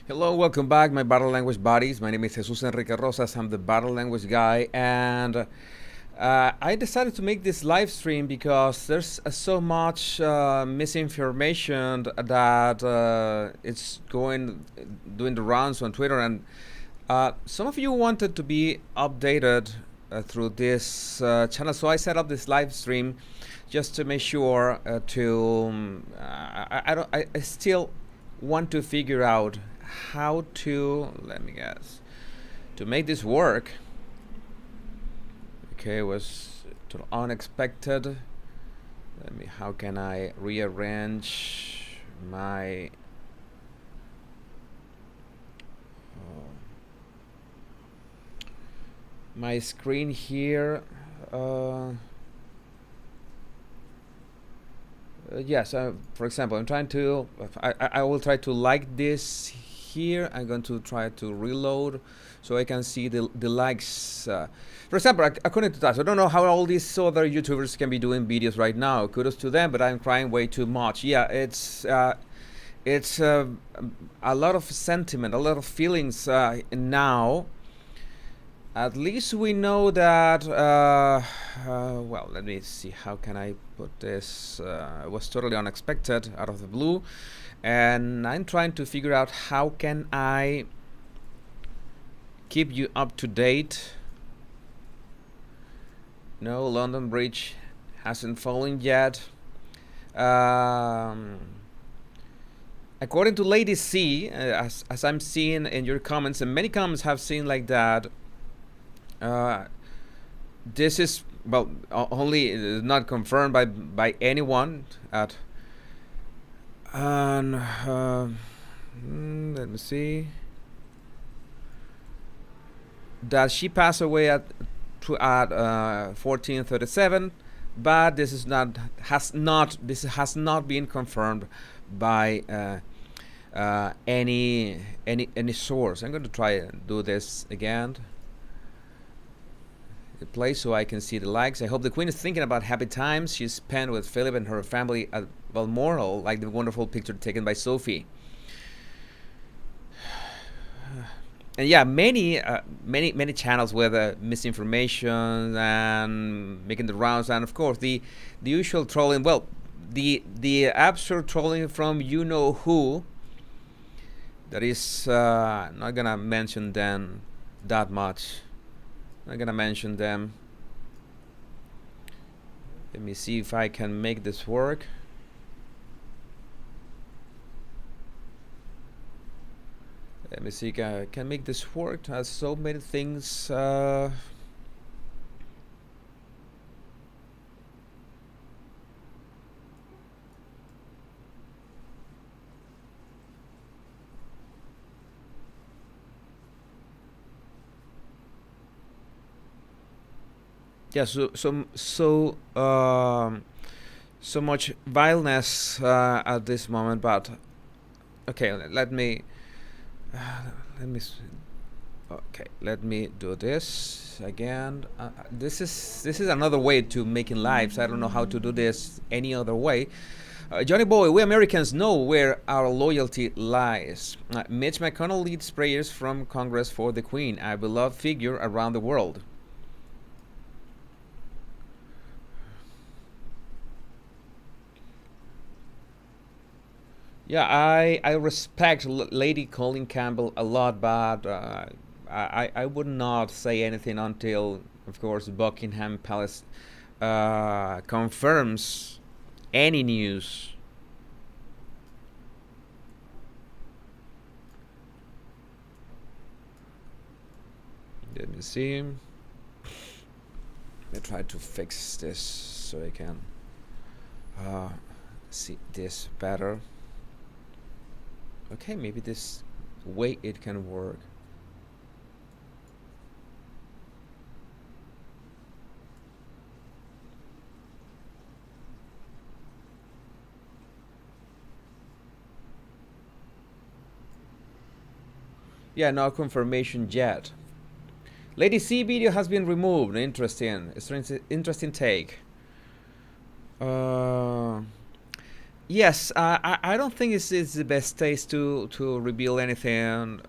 Hello, welcome back, my battle language buddies. My name is Jesus Enrique Rosas. I'm the battle language guy, and I decided to make this live stream because there's so much misinformation that it's doing the rounds on Twitter, and some of you wanted to be updated through this channel, so I set up this live stream just to make sure I still want to figure out how to, let me guess, to make this work. Okay, it was unexpected. How can I rearrange my my screen here? Yes, for example, I'm trying to, I will try to like this here. I'm going to try to reload so I can see the likes. For example, according to that, I don't know how all these other YouTubers can be doing videos right now. Kudos to them, but I'm crying way too much. Yeah, it's a lot of sentiment, a lot of feelings now. At least we know that, well, let me see, how can I put this? It was totally unexpected, out of the blue, and I'm trying to figure out how can I keep you up to date. No, London Bridge hasn't fallen yet. According to Lady C, as I'm seeing in your comments, and many comments have seen like that, this is, well, only not confirmed by anyone at let me see, that she passed away at 1437, but this has not been confirmed by any source. I'm going to try and do this again. Play so I can see the likes. I hope the Queen is thinking about happy times she spent with Philip and her family at Balmoral, like the wonderful picture taken by Sophie. And yeah, many channels with misinformation and making the rounds, and of course the usual trolling. Well, the absurd trolling from you know who. That is not gonna mention them that much. I'm gonna mention them. Let me see if I can make this work. Let me see if I can make this work. Has so many things. Yeah, so much vileness at this moment, but okay, let me let me do this again. This is another way to making lives. I don't know how to do this any other way. Johnny Boy, we Americans know where our loyalty lies. Mitch McConnell leads prayers from Congress for the Queen, a beloved figure around the world. Yeah, I respect Lady Colin Campbell a lot, but I would not say anything until, of course, Buckingham Palace confirms any news. Let me see. Let me try to fix this so I can see this better. Okay, maybe this way it can work. Yeah, no confirmation yet. Lady C video has been removed. Interesting. Interesting take. Yes, I don't think it's the best taste to reveal anything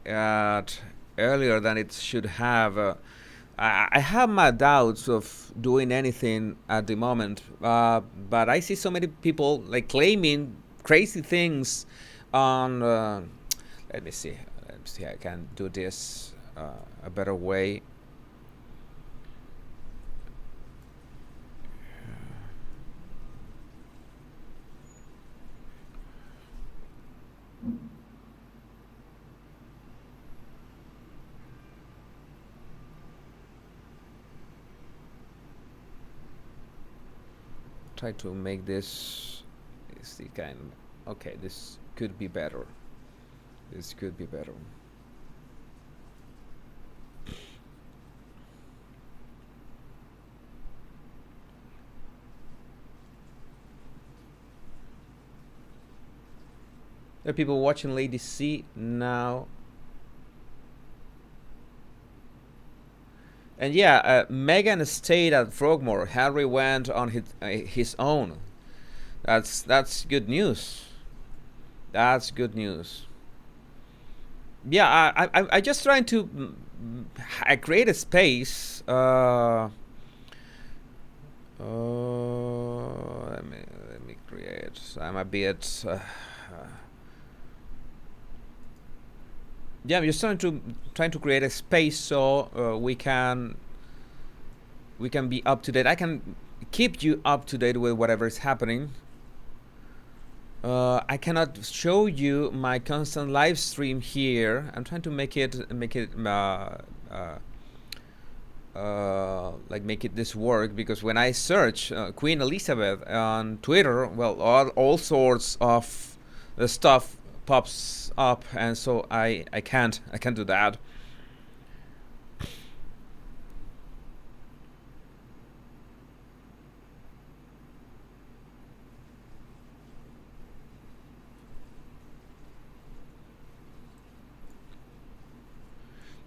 at earlier than it should have. I have my doubts of doing anything at the moment, but I see so many people like claiming crazy things on. Let me see. Let me see. I can do this a better way. Try to make this. Is the kind. Okay, this could be better. This could be better. There are people watching Lady C now. And yeah, Meghan stayed at Frogmore. Harry went on his own. That's good news. That's good news. Yeah, I just trying to I create a space. Let me create. I'm a bit. Yeah, I'm just trying to create a space so we can be up to date. I can keep you up to date with whatever is happening. I cannot show you my constant live stream here. I'm trying to make it like make it this work, because when I search Queen Elizabeth on Twitter, well, all sorts of stuff pops up, and so I can't do that.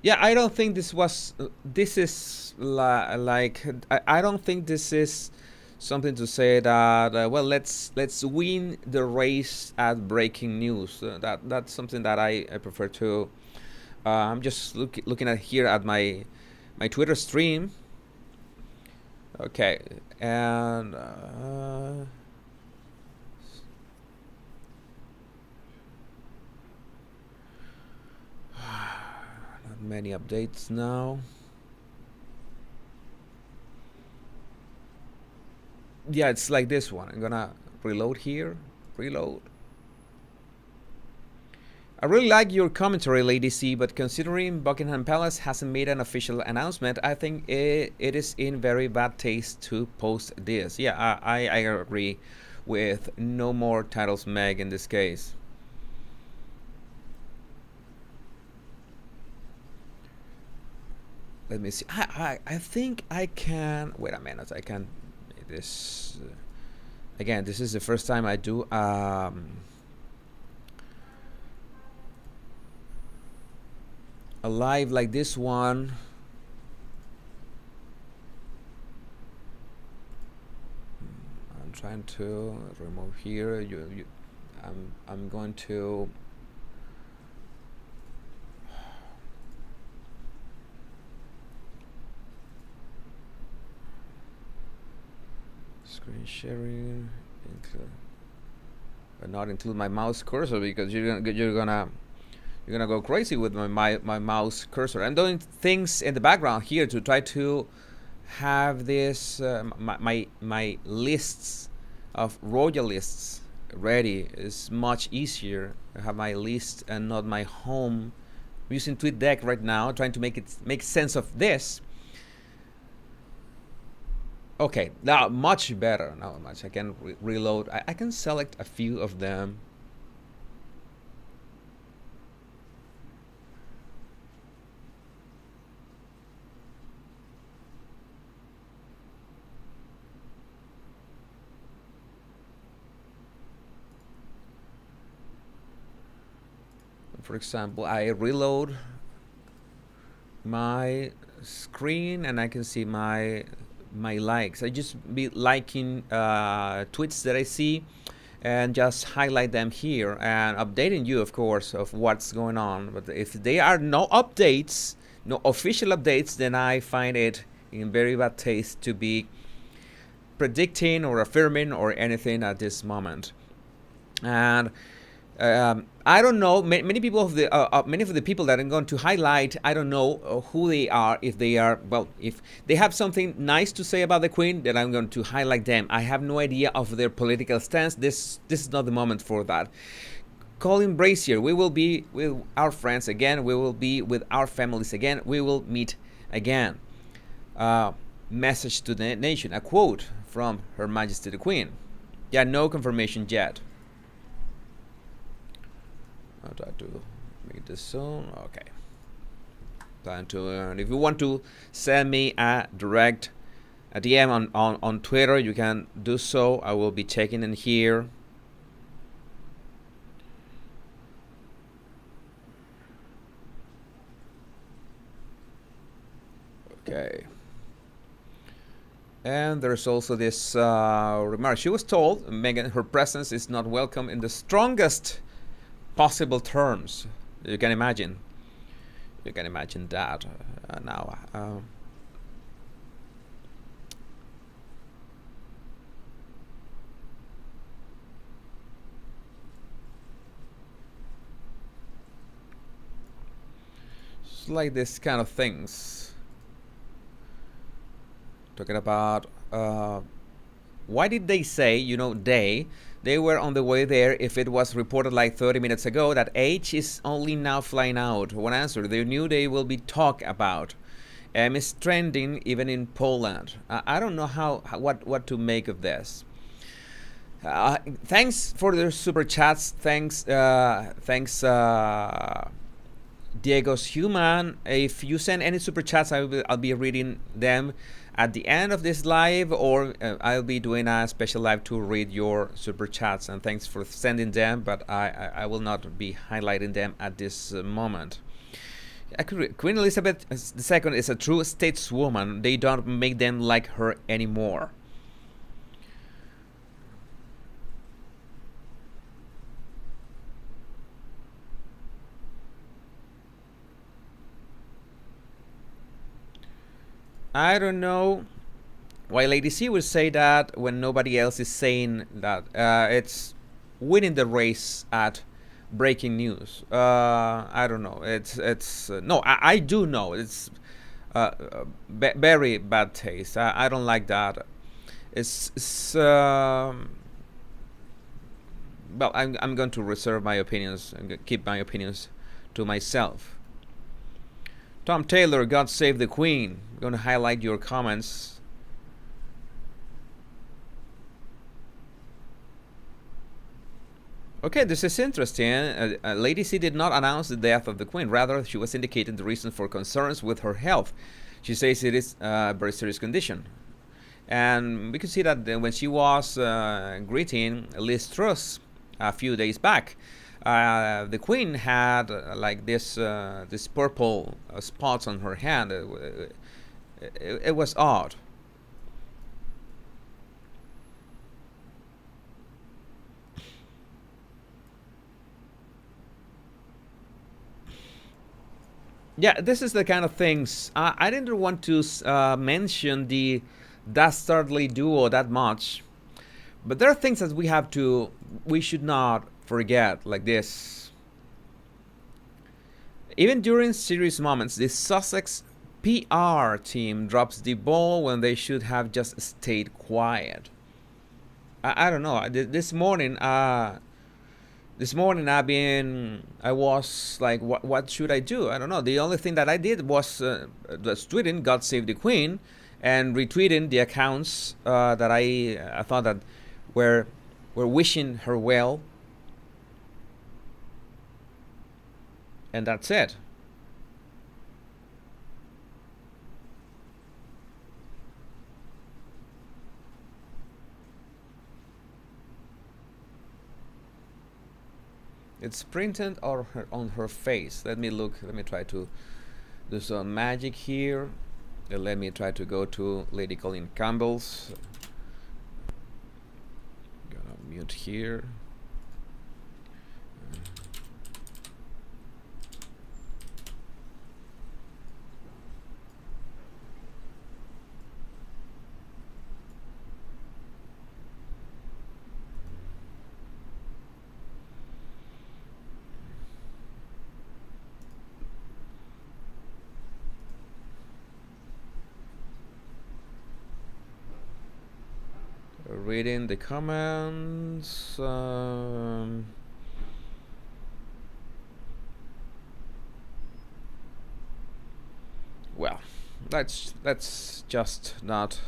Yeah, I don't think this was. This is like. I don't think this is something to say that. Well, let's win the race at breaking news. That's something that I prefer to. I'm just looking at here at my Twitter stream. Okay, and. Not many updates now. Yeah, it's like this one. I'm gonna reload here. Reload. I really like your commentary, Lady C, but considering Buckingham Palace hasn't made an official announcement, I think it is in very bad taste to post this. Yeah, I agree with no more titles Meg in this case. Let me see. I think I can. Wait a minute. I can. This again. This is the first time I do a live like this one. I'm trying to remove here. I'm going to. Screen sharing, but not include my mouse cursor, because you're gonna go crazy with my mouse cursor. I'm doing things in the background here to try to have this my lists of royalists ready. Is much easier to have my list and not my home. I'm using TweetDeck right now, trying to make sense of this. Okay, now much better. Now much. I can reload. I can select a few of them. For example, I reload my screen and I can see my likes. I just be liking tweets that I see, and just highlight them here and updating you, of course, of what's going on. But if there are no updates, no official updates, then I find it in very bad taste to be predicting or affirming or anything at this moment. And I don't know. Many people of the many of the people that I'm going to highlight, I don't know who they are. If they are, well, if they have something nice to say about the Queen, then I'm going to highlight them. I have no idea of their political stance. This is not the moment for that. Colin Brazier, we will be with our friends again. We will be with our families again. We will meet again. Message to the nation. A quote from Her Majesty the Queen. Yeah, no confirmation yet. I'll try to make this so. Okay. Time to. If you want to send me a DM on Twitter, you can do so. I will be checking in here. Okay. And there's also this remark. She was told Meghan her presence is not welcome in the strongest possible terms. You can imagine. You can imagine that now. It's like this kind of things. Talking about why did they say, you know, they were on the way there if it was reported like 30 minutes ago that H is only now flying out? One answer, they knew they will be talked about. M is trending even in Poland. I don't know what to make of this. Thanks for the super chats. Thanks Diego's Human. If you send any super chats, I'll be reading them at the end of this live, or I'll be doing a special live to read your super chats. And thanks for sending them, but I will not be highlighting them at this moment. Queen Elizabeth II is a true stateswoman. They don't make them like her anymore. I don't know why Lady C would say that when nobody else is saying that. It's winning the race at breaking news. I don't know. No, I do know. It's very bad taste. I don't like that. Well, I'm going to reserve my opinions and keep my opinions to myself. Tom Taylor, God save the Queen. I'm going to highlight your comments. Okay, this is interesting. Lady C did not announce the death of the Queen. Rather, she was indicating the reason for concerns with her health. She says it is a very serious condition. And we could see that when she was greeting Liz Truss a few days back, the Queen had like this purple spots on her hand. It was odd. Yeah, this is the kind of things I didn't want to mention the dastardly duo that much, but there are things that we should not forget, like this. Even during serious moments, the Sussex PR team drops the ball when they should have just stayed quiet. I don't know. This morning I was like, what should I do? I don't know. The only thing that I did was tweeting "God Save the Queen" and retweeting the accounts that I thought that were wishing her well, and that's it. It's printed on her face. Let me look. Let me try to do some magic here. Let me try to go to Lady Colleen Campbell's. Gonna mute here. Reading the comments. Well, let's just not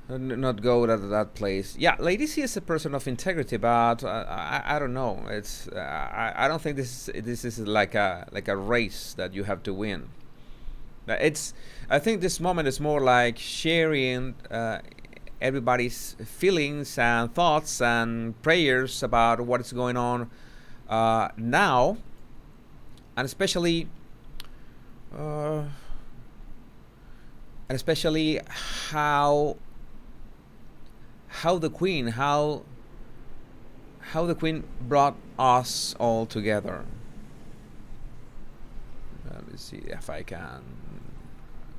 go to that place. Yeah, Lady C is a person of integrity, but I don't know. It's I don't think this is like a race that you have to win. It's I think this moment is more like sharing everybody's feelings and thoughts and prayers about what is going on now, and especially how the Queen brought us all together. Let me see if I can.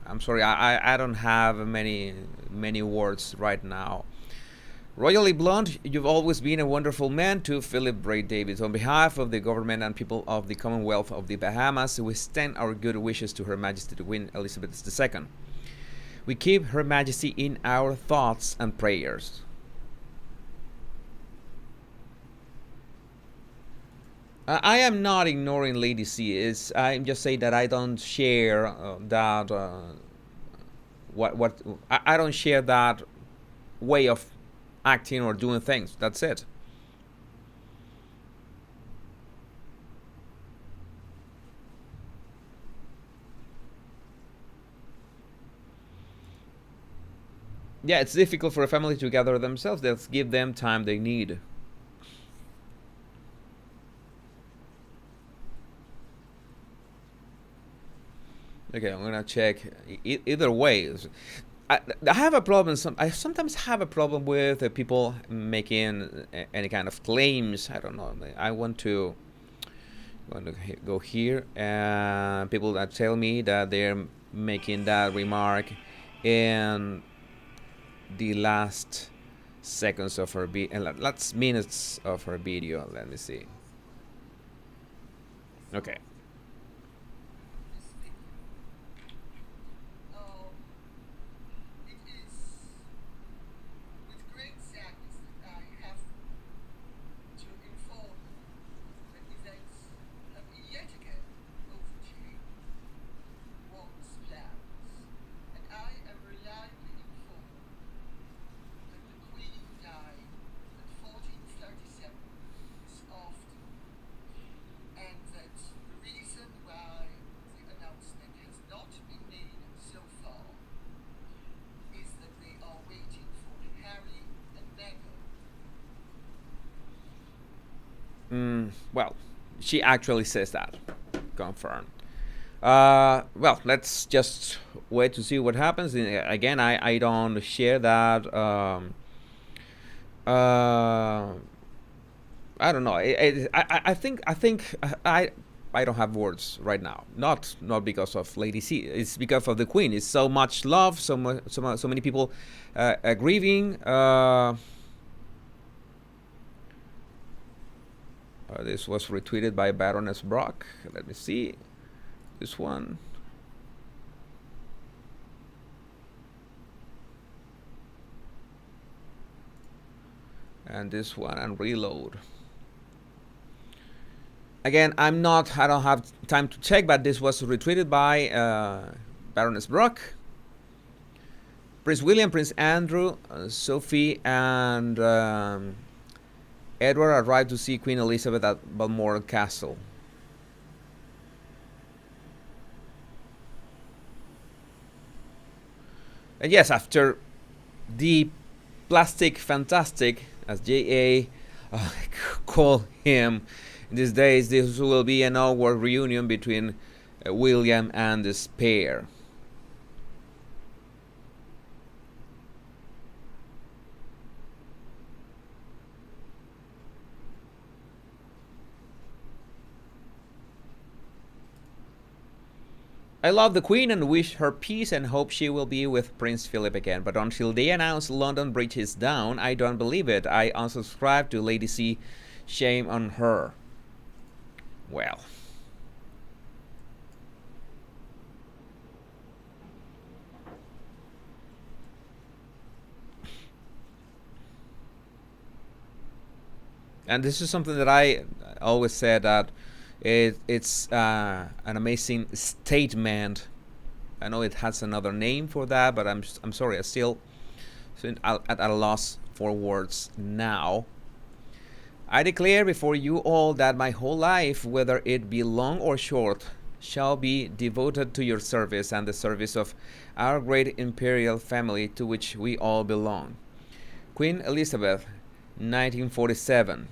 I'm sorry, I don't have many words right now. Royally Blonde, you've always been a wonderful man to Philip Ray Davis. On behalf of the government and people of the Commonwealth of the Bahamas, we extend our good wishes to Her Majesty the Queen Elizabeth II. We keep Her Majesty in our thoughts and prayers. I am not ignoring Lady C. I'm just saying that I don't share that. I don't share that way of acting or doing things. That's it. Yeah, it's difficult for a family to gather themselves. Let's give them time they need. Okay, I'm gonna check. Either way, I have a problem. I sometimes have a problem with people making any kind of claims. I don't know. I want to go here, and people that tell me that they're making that remark in the last seconds of her last minutes of her video. Let me see. Okay. Well, she actually says that. Confirmed. Well, let's just wait to see what happens. Again, I don't share that. I don't know. I think I don't have words right now. Not because of Lady C. It's because of the Queen. It's so much love. So many people grieving. This was retweeted by Baroness Brock. Let me see. This one. And this one, and reload. Again, I don't have time to check, but this was retweeted by Baroness Brock. Prince William, Prince Andrew, Sophie, and Edward arrived to see Queen Elizabeth at Balmoral Castle. And yes, after the plastic fantastic, as J.A. call him in these days, this will be an awkward reunion between William and the pair. I love the Queen and wish her peace and hope she will be with Prince Philip again. But until they announce London Bridge is down, I don't believe it. I unsubscribe to Lady C. Shame on her. Well. And this is something that I always said, that it's an amazing statement. I know it has another name for that, but I'm sorry, I still at a loss for words now. I declare before you all that my whole life, whether it be long or short, shall be devoted to your service and the service of our great imperial family to which we all belong. Queen Elizabeth, 1947.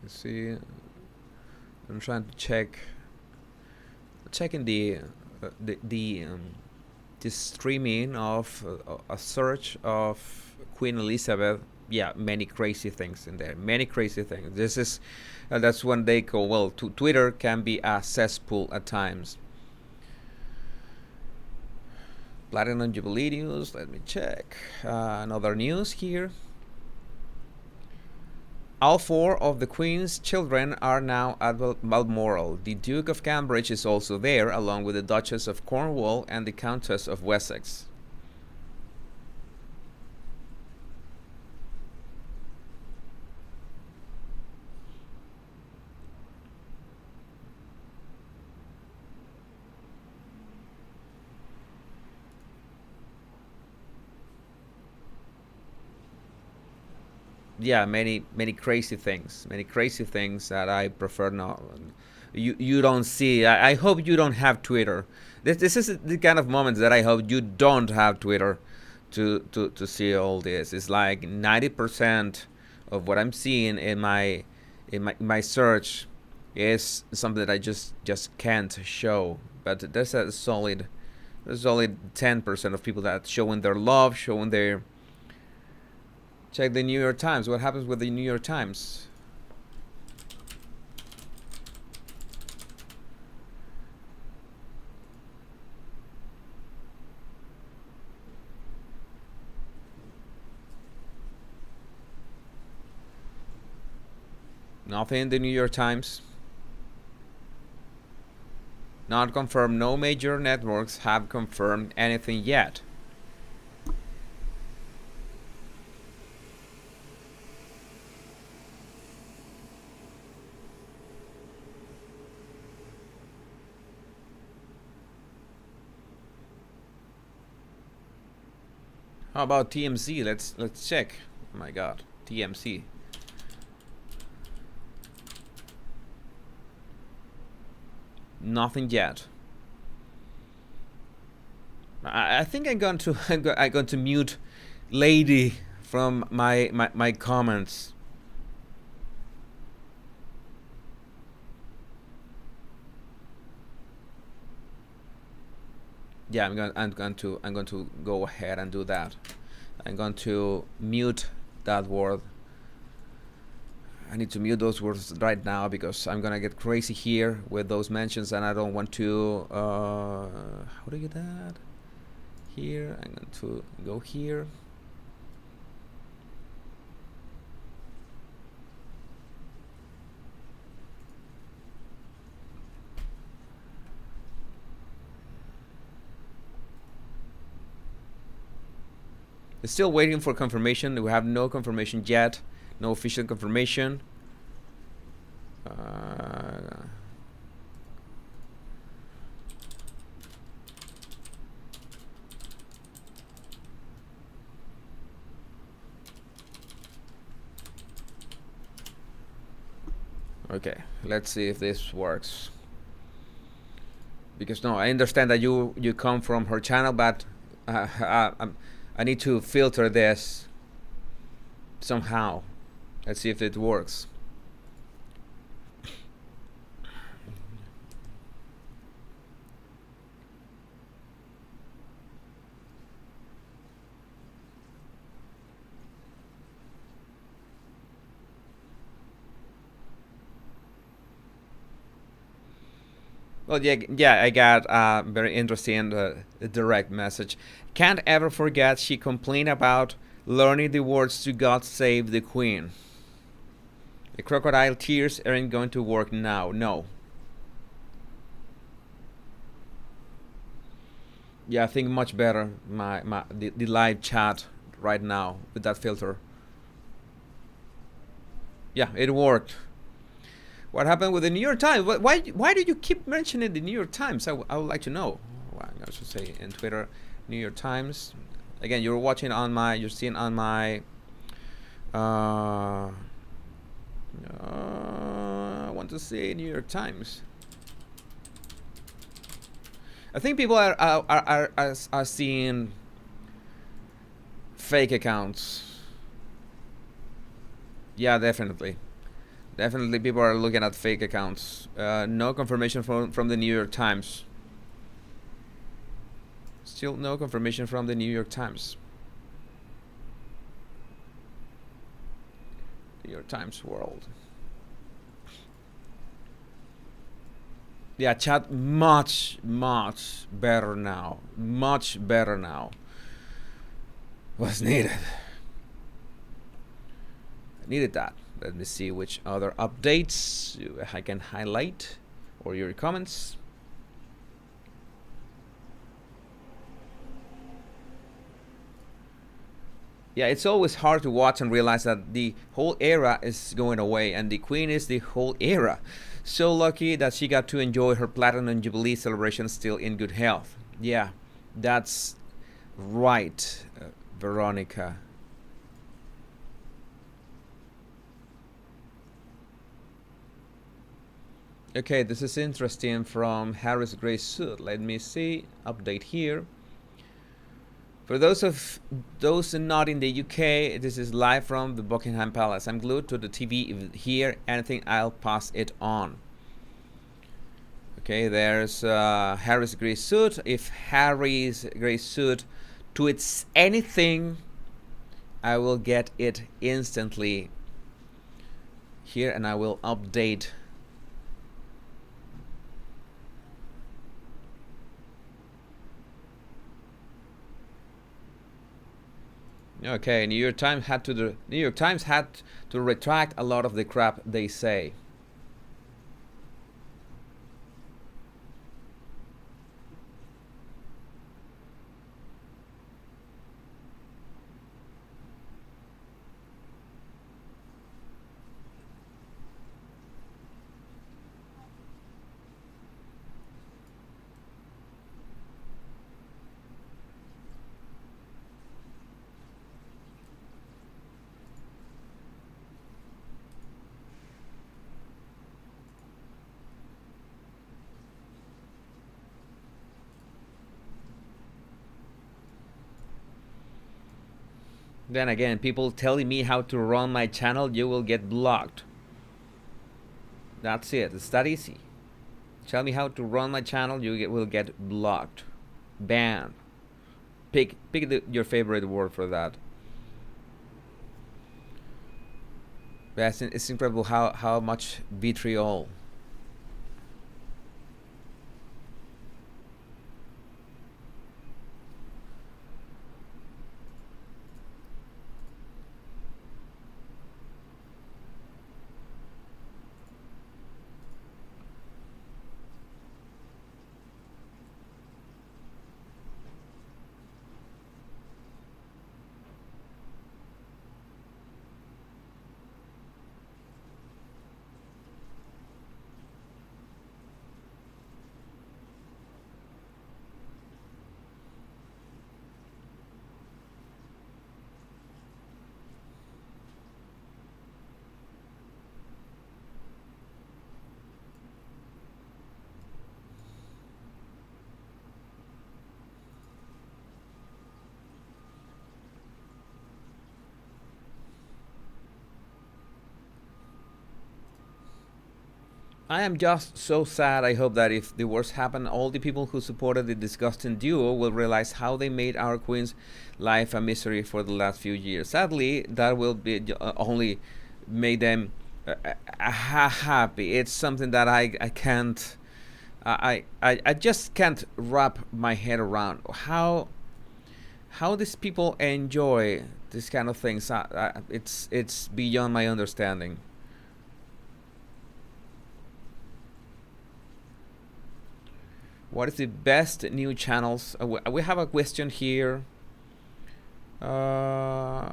Let's see, I'm trying to checking the streaming of a search of Queen Elizabeth. Yeah, many crazy things in there. Many crazy things. This is that's when they go. Well, Twitter can be a cesspool at times. Platinum Jubilee news. Let me check another news here. All four of the Queen's children are now at Balmoral. The Duke of Cambridge is also there, along with the Duchess of Cornwall and the Countess of Wessex. Yeah, many crazy things, that I prefer not. You don't see. I hope you don't have Twitter. This is the kind of moments that I hope you don't have Twitter to see all this. It's like 90% of what I'm seeing in my search is something that I just can't show. But there's a solid 10% of people that showing their love, showing their. Check the New York Times. What happens with the New York Times? Nothing in the New York Times. Not confirmed. No major networks have confirmed anything yet. How about TMZ? Let's check. Oh my God, TMZ. Nothing yet. I think I'm going to mute Lady from my comments. Yeah, I'm going to go ahead and do that. I'm going to mute that word. I need to mute those words right now because I'm gonna get crazy here with those mentions, and I don't want to. How do you do that? Here, I'm going to go here. Still waiting for confirmation. We have no confirmation yet. No official confirmation. Okay, let's see if this works. Because no, I understand that you come from her channel, but I need to filter this somehow. Let's see if it works. Well, yeah, I got a very interesting direct message. Can't ever forget she complained about learning the words to God Save the Queen. The crocodile tears aren't going to work now. No. Yeah, I think much better the live chat right now with that filter. Yeah, it worked. What happened with the New York Times? Why do you keep mentioning the New York Times? I would like to know. Well, I should say in Twitter, New York Times. Again, you're seeing on my. I want to say New York Times. I think people are seeing fake accounts. Yeah, definitely. Definitely, people are looking at fake accounts. No confirmation from the New York Times. Still no confirmation from the New York Times. New York Times World. Yeah, chat much better now. Much better now. Was needed. I needed that. Let me see which other updates I can highlight or your comments. Yeah, it's always hard to watch and realize that the whole era is going away and the Queen is the whole era. So lucky that she got to enjoy her Platinum Jubilee celebration still in good health. Yeah, that's right, Veronica. Okay, this is interesting from Harris Gray Suit. Let me see. Update here. For those not in the UK, this is live from the Buckingham Palace. I'm glued to the TV. If hear anything, I'll pass it on. Okay, there's Harry's Grey Suit. If Harry's Grey Suit tweets anything, I will get it instantly here and I will update. Okay, New York Times had to retract a lot of the crap they say. Then again, people telling me how to run my channel, you will get blocked. That's it. It's that easy. Tell me how to run my channel, you will get blocked, banned. Pick your favorite word for that. But it's incredible how much vitriol. I am just so sad. I hope that if the worst happened, all the people who supported the disgusting duo will realize how they made our queen's life a misery for the last few years. Sadly, that will be only made them happy. It's something that I can't. I just can't wrap my head around how these people enjoy this kind of things. It's beyond my understanding. What is the best new channels? We have a question here. Uh,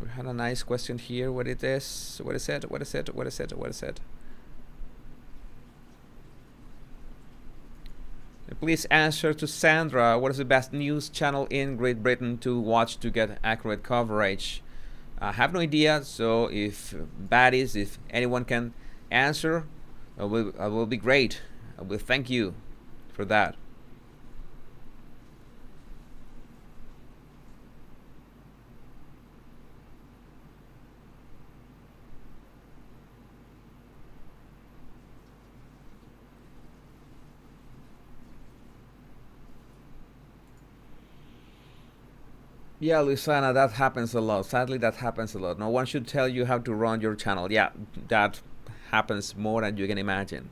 we had a nice question here. What it is? What is it? What is it? What is it? What is it? Please answer to Sandra. What is the best news channel in Great Britain to watch to get accurate coverage? I have no idea. So if baddies, if anyone can answer, will be great. I will thank you for that. Yeah, Luisana, that happens a lot. Sadly, that happens a lot. No one should tell you how to run your channel. Yeah, that happens more than you can imagine.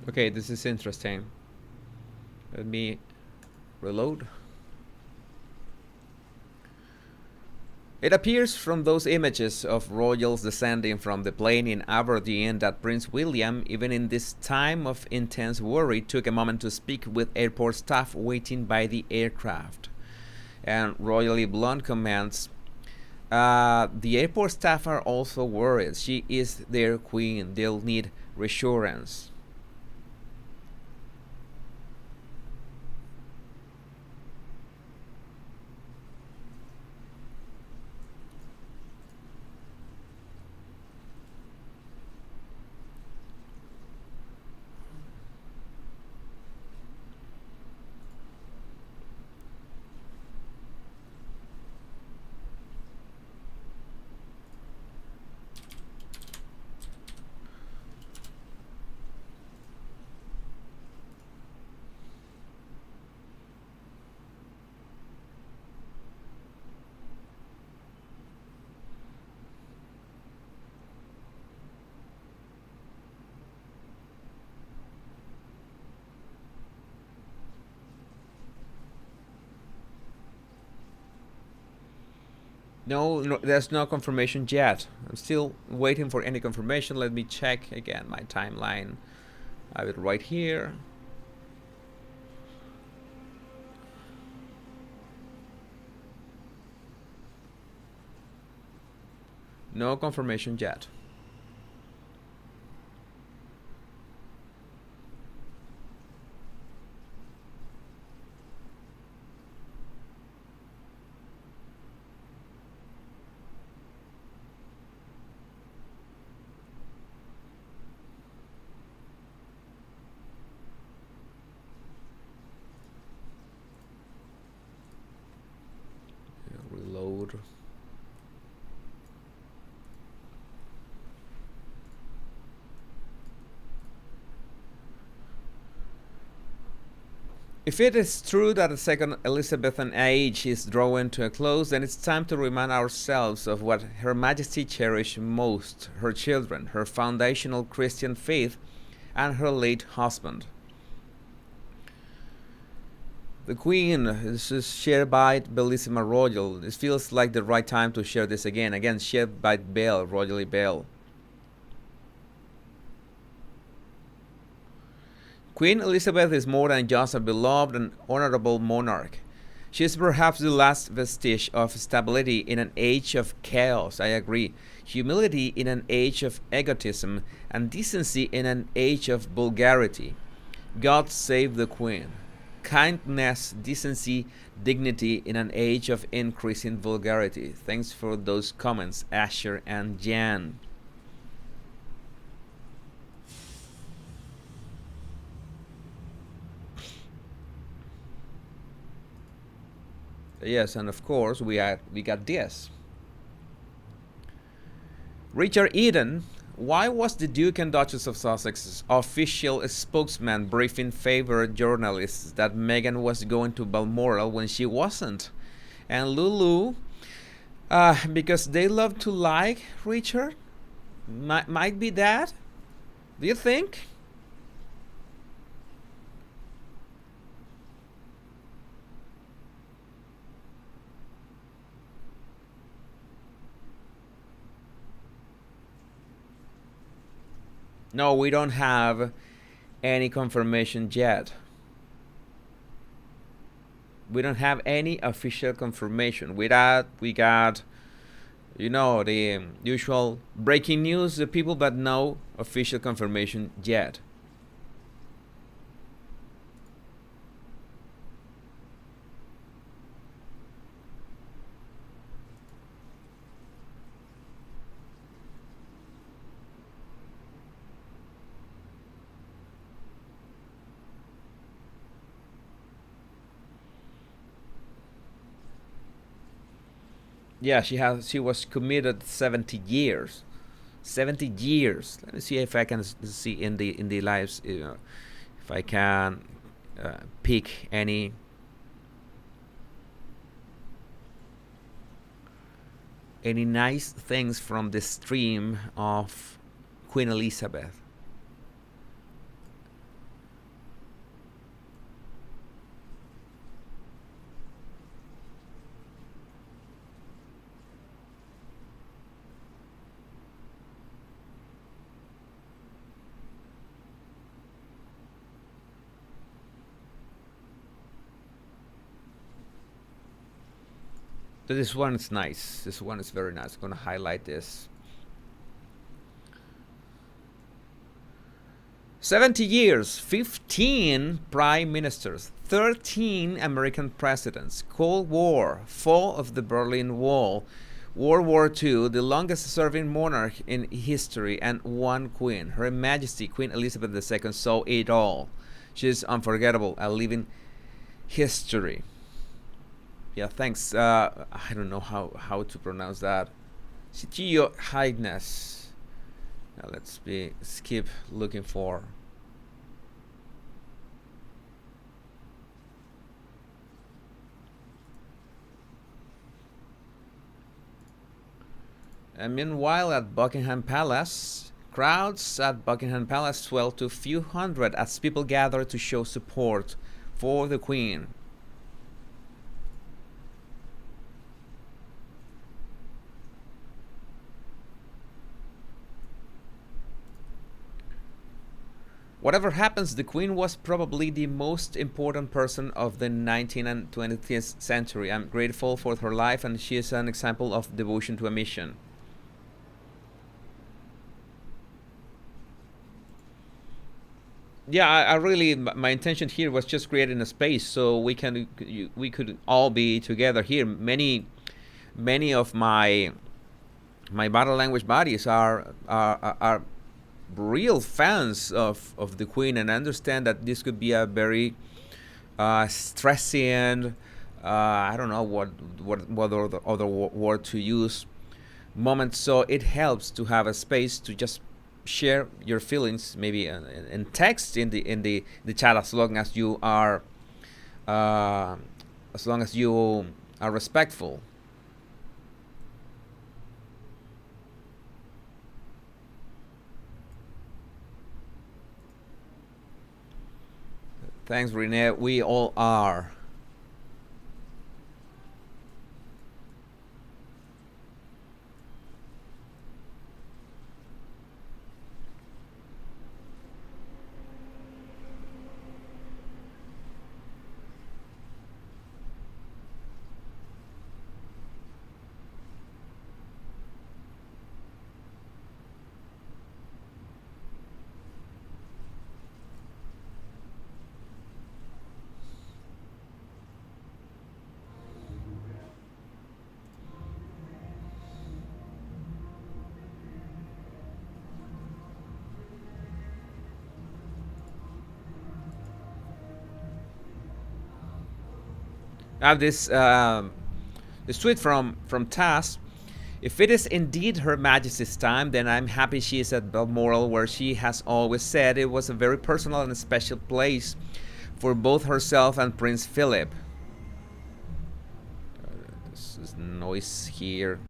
Okay, this is interesting. Let me reload. It appears from those images of royals descending from the plane in Aberdeen that Prince William, even in this time of intense worry, took a moment to speak with airport staff waiting by the aircraft. And Royally Blonde comments, the airport staff are also worried. She is their queen. They'll need reassurance. No, no, there's no confirmation yet. I'm still waiting for any confirmation. Let me check again my timeline. I have it right here. No confirmation yet. Reload. If it is true that the second Elizabethan age is drawing to a close, then it's time to remind ourselves of what Her Majesty cherished most: her children, her foundational Christian faith, and her late husband. The Queen, this is shared by Bellissima Royal. It feels like the right time to share this again. Again, shared by Bell, Royally Bell. Queen Elizabeth is more than just a beloved and honorable monarch. She is perhaps the last vestige of stability in an age of chaos, I agree. Humility in an age of egotism, and decency in an age of vulgarity. God save the Queen. Kindness, decency, dignity in an age of increasing vulgarity. Thanks for those comments, Asher and Jan. Yes, and of course we got this. Richard Eden, why was the Duke and Duchess of Sussex's official spokesman briefing favored journalists that Meghan was going to Balmoral when she wasn't? And Lulu, because they love to like Richard? Might be that? Do you think? No, we don't have any confirmation yet. We don't have any official confirmation. We got the usual breaking news, the people, but no official confirmation yet. Yeah, she was committed 70 years. 70 years. Let me see if I can see in the lives, if I can pick any nice things from the stream of Queen Elizabeth. So this one is nice. This one is very nice. I'm going to highlight this. 70 years, 15 prime ministers, 13 American presidents, Cold War, fall of the Berlin Wall, World War II, the longest serving monarch in history, and one queen. Her Majesty, Queen Elizabeth II, saw it all. She's unforgettable, a living history. Yeah, thanks. I don't know how to pronounce that. Your Highness. Now let's skip looking for. And meanwhile, at Buckingham Palace, crowds at Buckingham Palace swelled to a few hundred as people gathered to show support for the Queen. Whatever happens, the Queen was probably the most important person of the 19th and 20th century. I'm grateful for her life, and she is an example of devotion to a mission. Yeah, I really, my intention here was just creating a space so we could all be together here. Many of my battle language buddies are real fans of the Queen, and I understand that this could be a very stressing, I don't know what other word to use, moment. So it helps to have a space to just share your feelings, maybe in text in the chat, as long as you are respectful. Thanks, Renee. We all are. I have this tweet from Taz. If it is indeed Her Majesty's time, then I'm happy she is at Balmoral, where she has always said it was a very personal and special place for both herself and Prince Philip. This is noise here.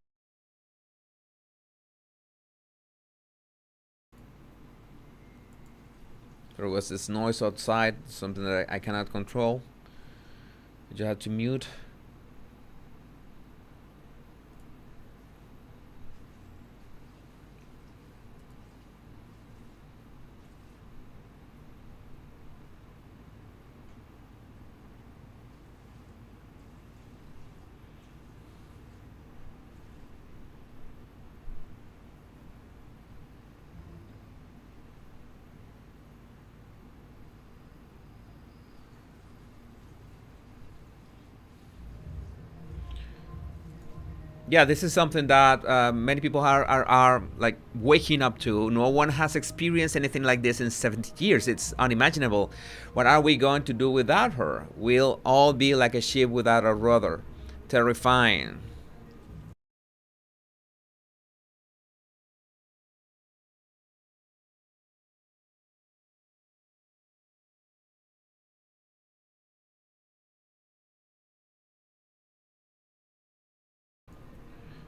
There was this noise outside, something that I cannot control. You have to mute. Yeah, this is something that many people are like waking up to. No one has experienced anything like this in 70 years. It's unimaginable. What are we going to do without her? We'll all be like a ship without a rudder. Terrifying.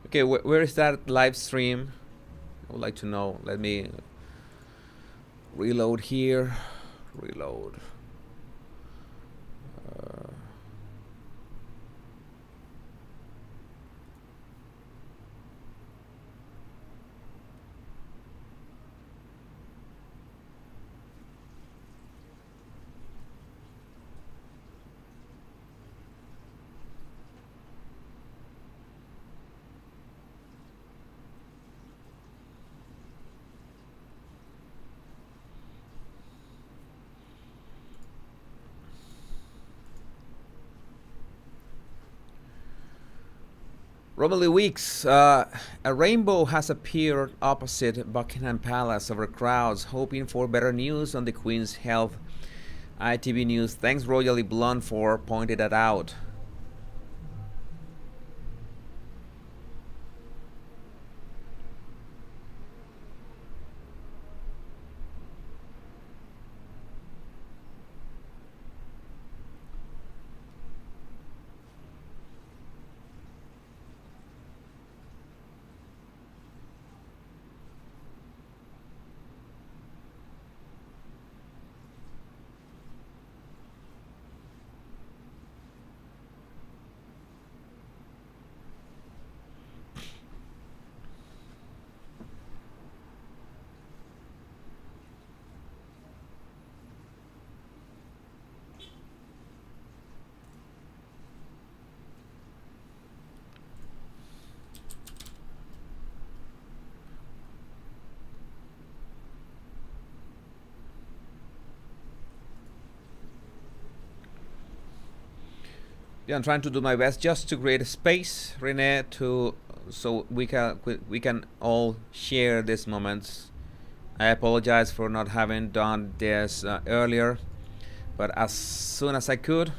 Okay, where is that live stream? I would like to know. Let me reload here. Reload. Romilly Weeks, a rainbow has appeared opposite Buckingham Palace over crowds hoping for better news on the Queen's health. ITV News thanks Royally Blonde for pointing that out. Yeah, I'm trying to do my best just to create a space, Rene, to so we can all share these moments. I apologize for not having done this earlier, but as soon as I could.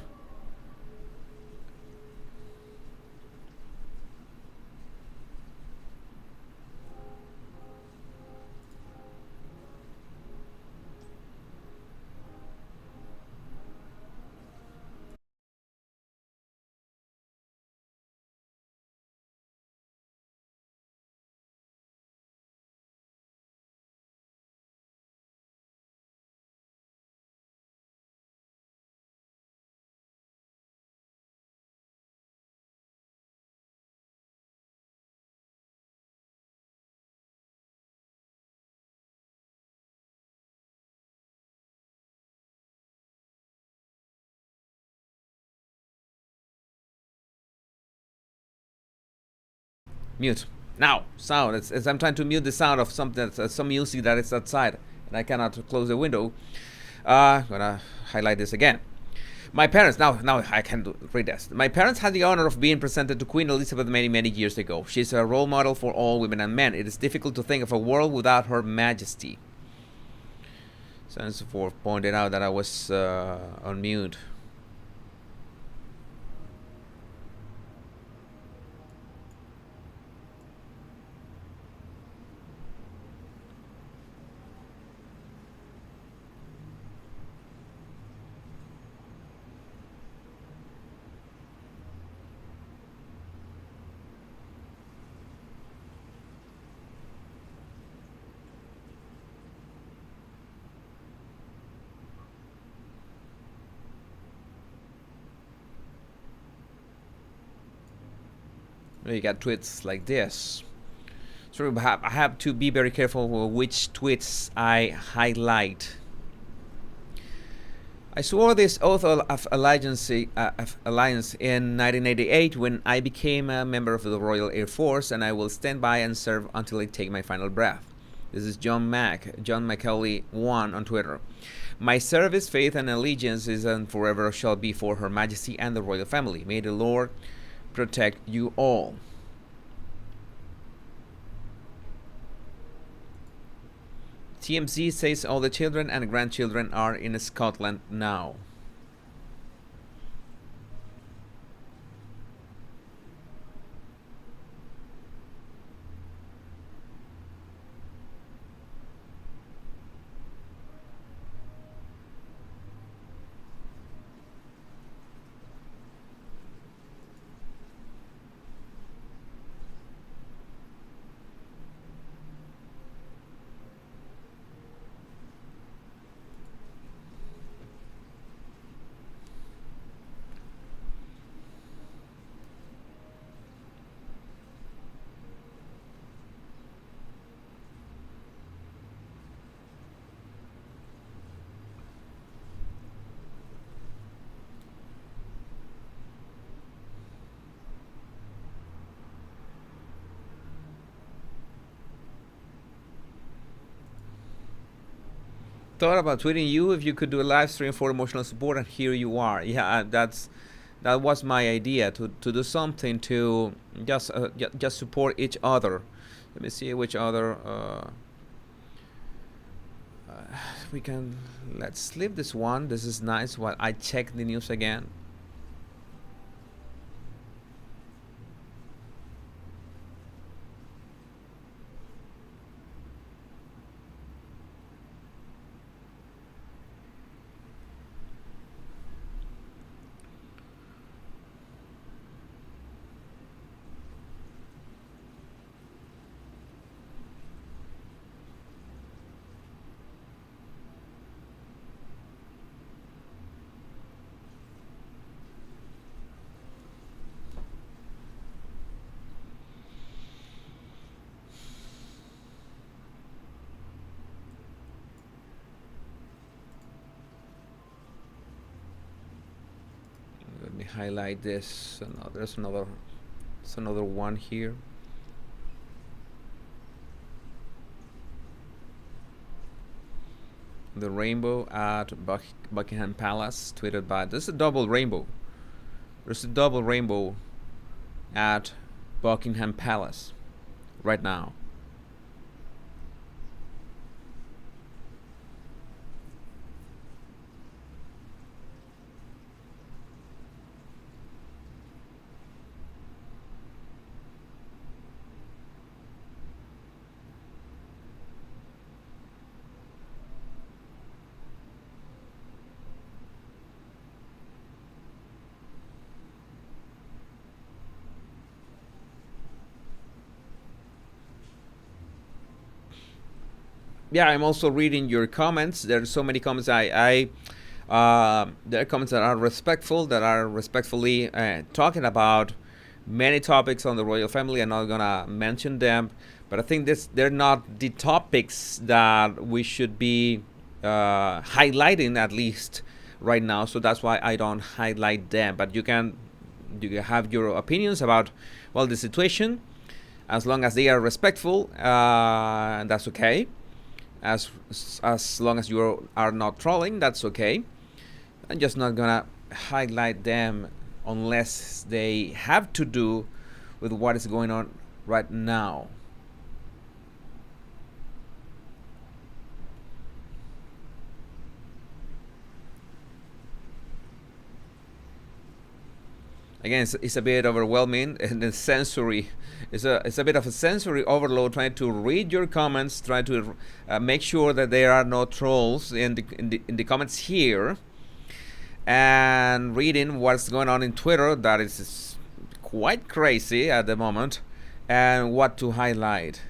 Mute. Now, sound. It's I'm trying to mute the sound of something, some music that is outside, and I cannot close the window. I'm gonna highlight this again. My parents, now I can read this. My parents had the honor of being presented to Queen Elizabeth many years ago. She's a role model for all women and men. It is difficult to think of a world without Her Majesty. Thanks for pointing out that I was on mute. You got tweets like this. So I have to be very careful with which tweets I highlight. I swore this oath of alliance in 1988 when I became a member of the Royal Air Force, and I will stand by and serve until I take my final breath. This is John McCauley 1 on Twitter. My service, faith, and allegiance is and forever shall be for Her Majesty and the royal family. May the Lord protect you all. TMZ says all the children and grandchildren are in Scotland now. Thought about tweeting you if you could do a live stream for emotional support, and here you are. Yeah, that was my idea, to do something to just support each other. Let me see which other we can. Let's leave this one. This is nice while I check the news again. Let me highlight this. There's another one here. The rainbow at Buckingham Palace, tweeted by. This is a double rainbow. There's a double rainbow at Buckingham Palace right now. Yeah, I'm also reading your comments. There are so many comments. There are comments that are respectful, that are respectfully talking about many topics on the royal family. I'm not gonna mention them, but I think they're not the topics that we should be highlighting, at least right now. So that's why I don't highlight them. But you can have your opinions about, well, the situation, as long as they are respectful. That's okay. As long as you are not trolling, that's okay. I'm just not gonna highlight them unless they have to do with what is going on right now. Again, it's a bit overwhelming, and the sensory. It's a bit of a sensory overload, trying to read your comments, try to make sure that there are no trolls in the comments here, and reading what's going on in Twitter. That is quite crazy at the moment, and what to highlight.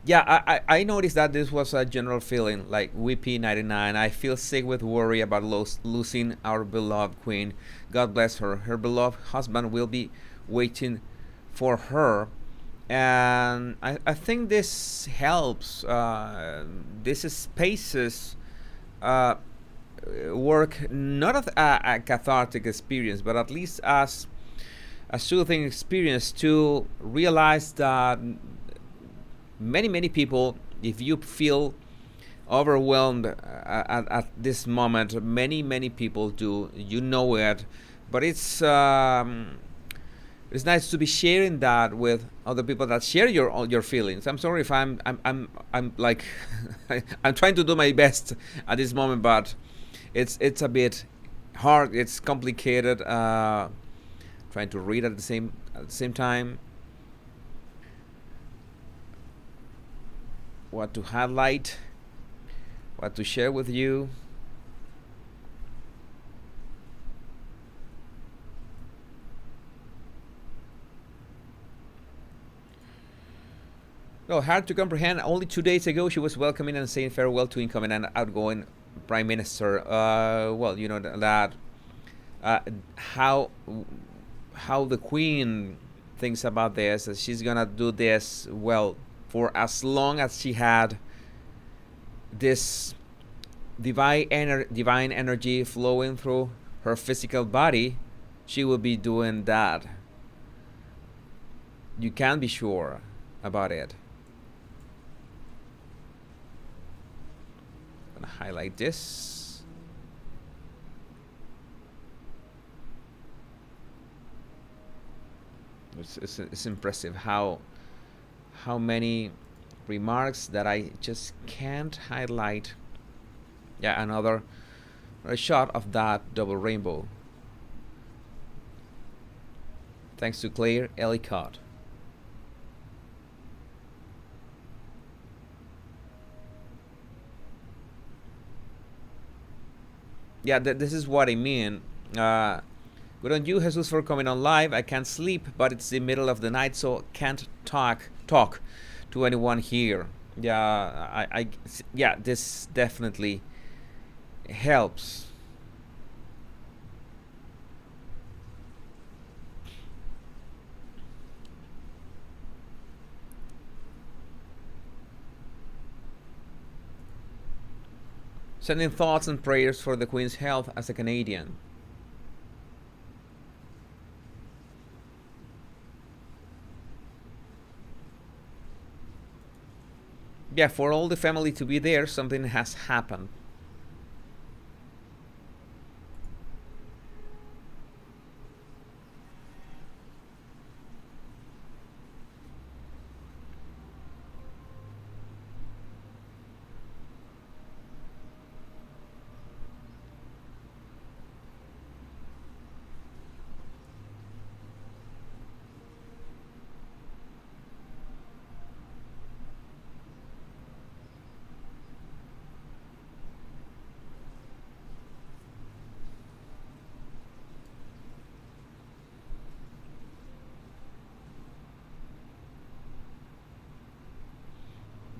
Yeah, I noticed that this was a general feeling like WP99. I feel sick with worry about losing our beloved queen. God bless her. Her beloved husband will be waiting for her. And I think this helps. This spaces uh, work not as a cathartic experience, but at least as a soothing experience to realize that many people, if you feel overwhelmed at this moment, many people do, you know it, but it's nice to be sharing that with other people that share your feelings. I'm sorry if I'm like I'm trying to do my best at this moment, but it's a bit hard, it's complicated, trying to read at the same time, what to highlight, what to share with you. Well, hard to comprehend. Only 2 days ago, she was welcoming and saying farewell to incoming and outgoing prime minister. Well, you know that uh, how how the queen thinks about this. That she's gonna do this well for as long as she had this divine energy flowing through her physical body. She will be doing that. You can be sure about it. I'm gonna highlight this. It's impressive how many remarks that I just can't highlight. Yeah, another a shot of that double rainbow. Thanks to Claire Ellicott. Yeah, this is what I mean. Good on you, Jesus, for coming on live. I can't sleep, but it's the middle of the night, so can't talk to anyone here. Yeah, yeah, this definitely helps. Sending thoughts and prayers for the Queen's health as a Canadian. Yeah, for all the family to be there, something has happened.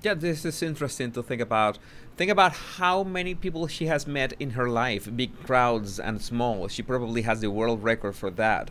Yeah, this is interesting to think about. Think about how many people she has met in her life, big crowds and small. She probably has the world record for that.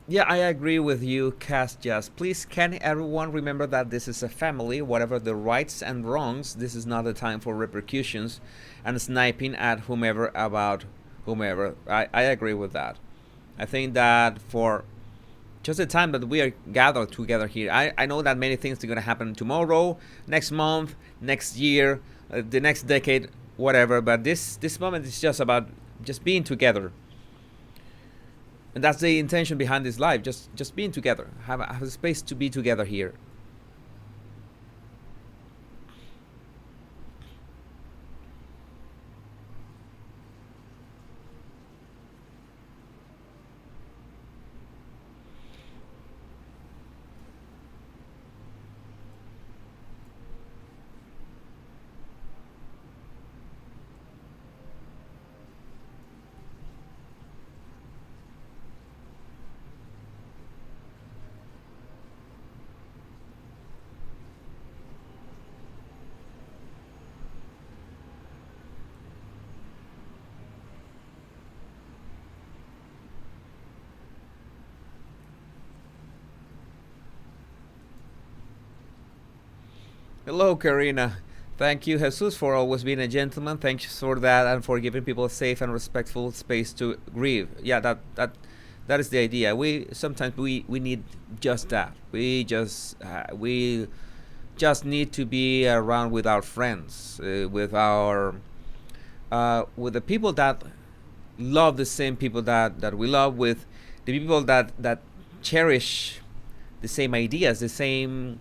Yeah, I agree with you, Cass Jazz. Please, can everyone remember that this is a family? Whatever the rights and wrongs, this is not a time for repercussions and sniping at whomever about whomever. I agree with that. I think that for just the time that we are gathered together here, I know that many things are going to happen tomorrow, next month, next year, the next decade, whatever. But this moment is just about just being together, and that's the intention behind this live. Just being together, have a space to be together here. Hello, Karina. Thank you, Jesus, for always being a gentleman. Thanks for that, and for giving people a safe and respectful space to grieve. Yeah, that is the idea. We sometimes we need just that. We just need to be around with our friends, with the people that love the same people that we love, with the people that cherish the same ideas, the same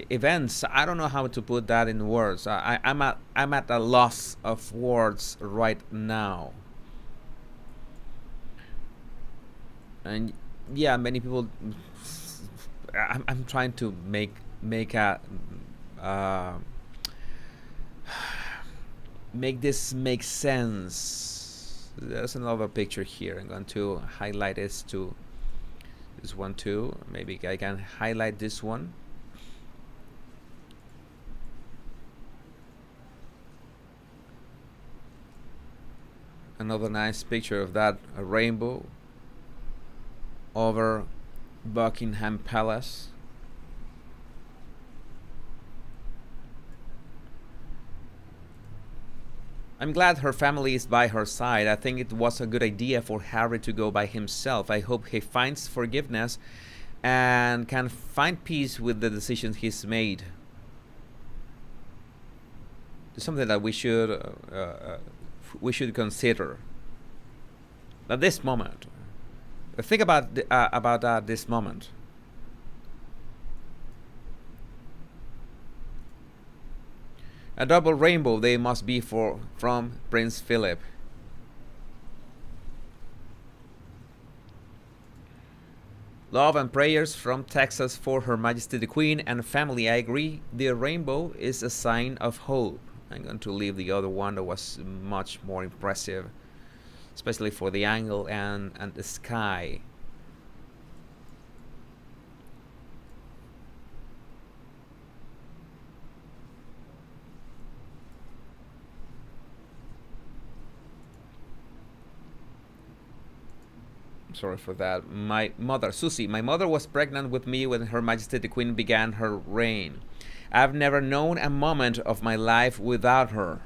events. I don't know how to put that in words. I'm at a loss of words right now. And yeah, many people. I'm trying to make a uh, make this make sense. There's another picture here. I'm going to highlight this one too. Maybe I can highlight this one. Another nice picture of that rainbow over Buckingham Palace. I'm glad her family is by her side. I think it was a good idea for Harry to go by himself. I hope he finds forgiveness and can find peace with the decisions he's made. It's something that we should consider at this moment. Think about this moment. A double rainbow they must be from Prince Philip. Love and prayers from Texas for Her Majesty the Queen and family. I agree, the rainbow is a sign of hope. I'm going to leave the other one that was much more impressive, especially for the angle and the sky. Sorry for that. My mother, Susie, my mother was pregnant with me when Her Majesty the Queen began her reign. I've never known a moment of my life without her.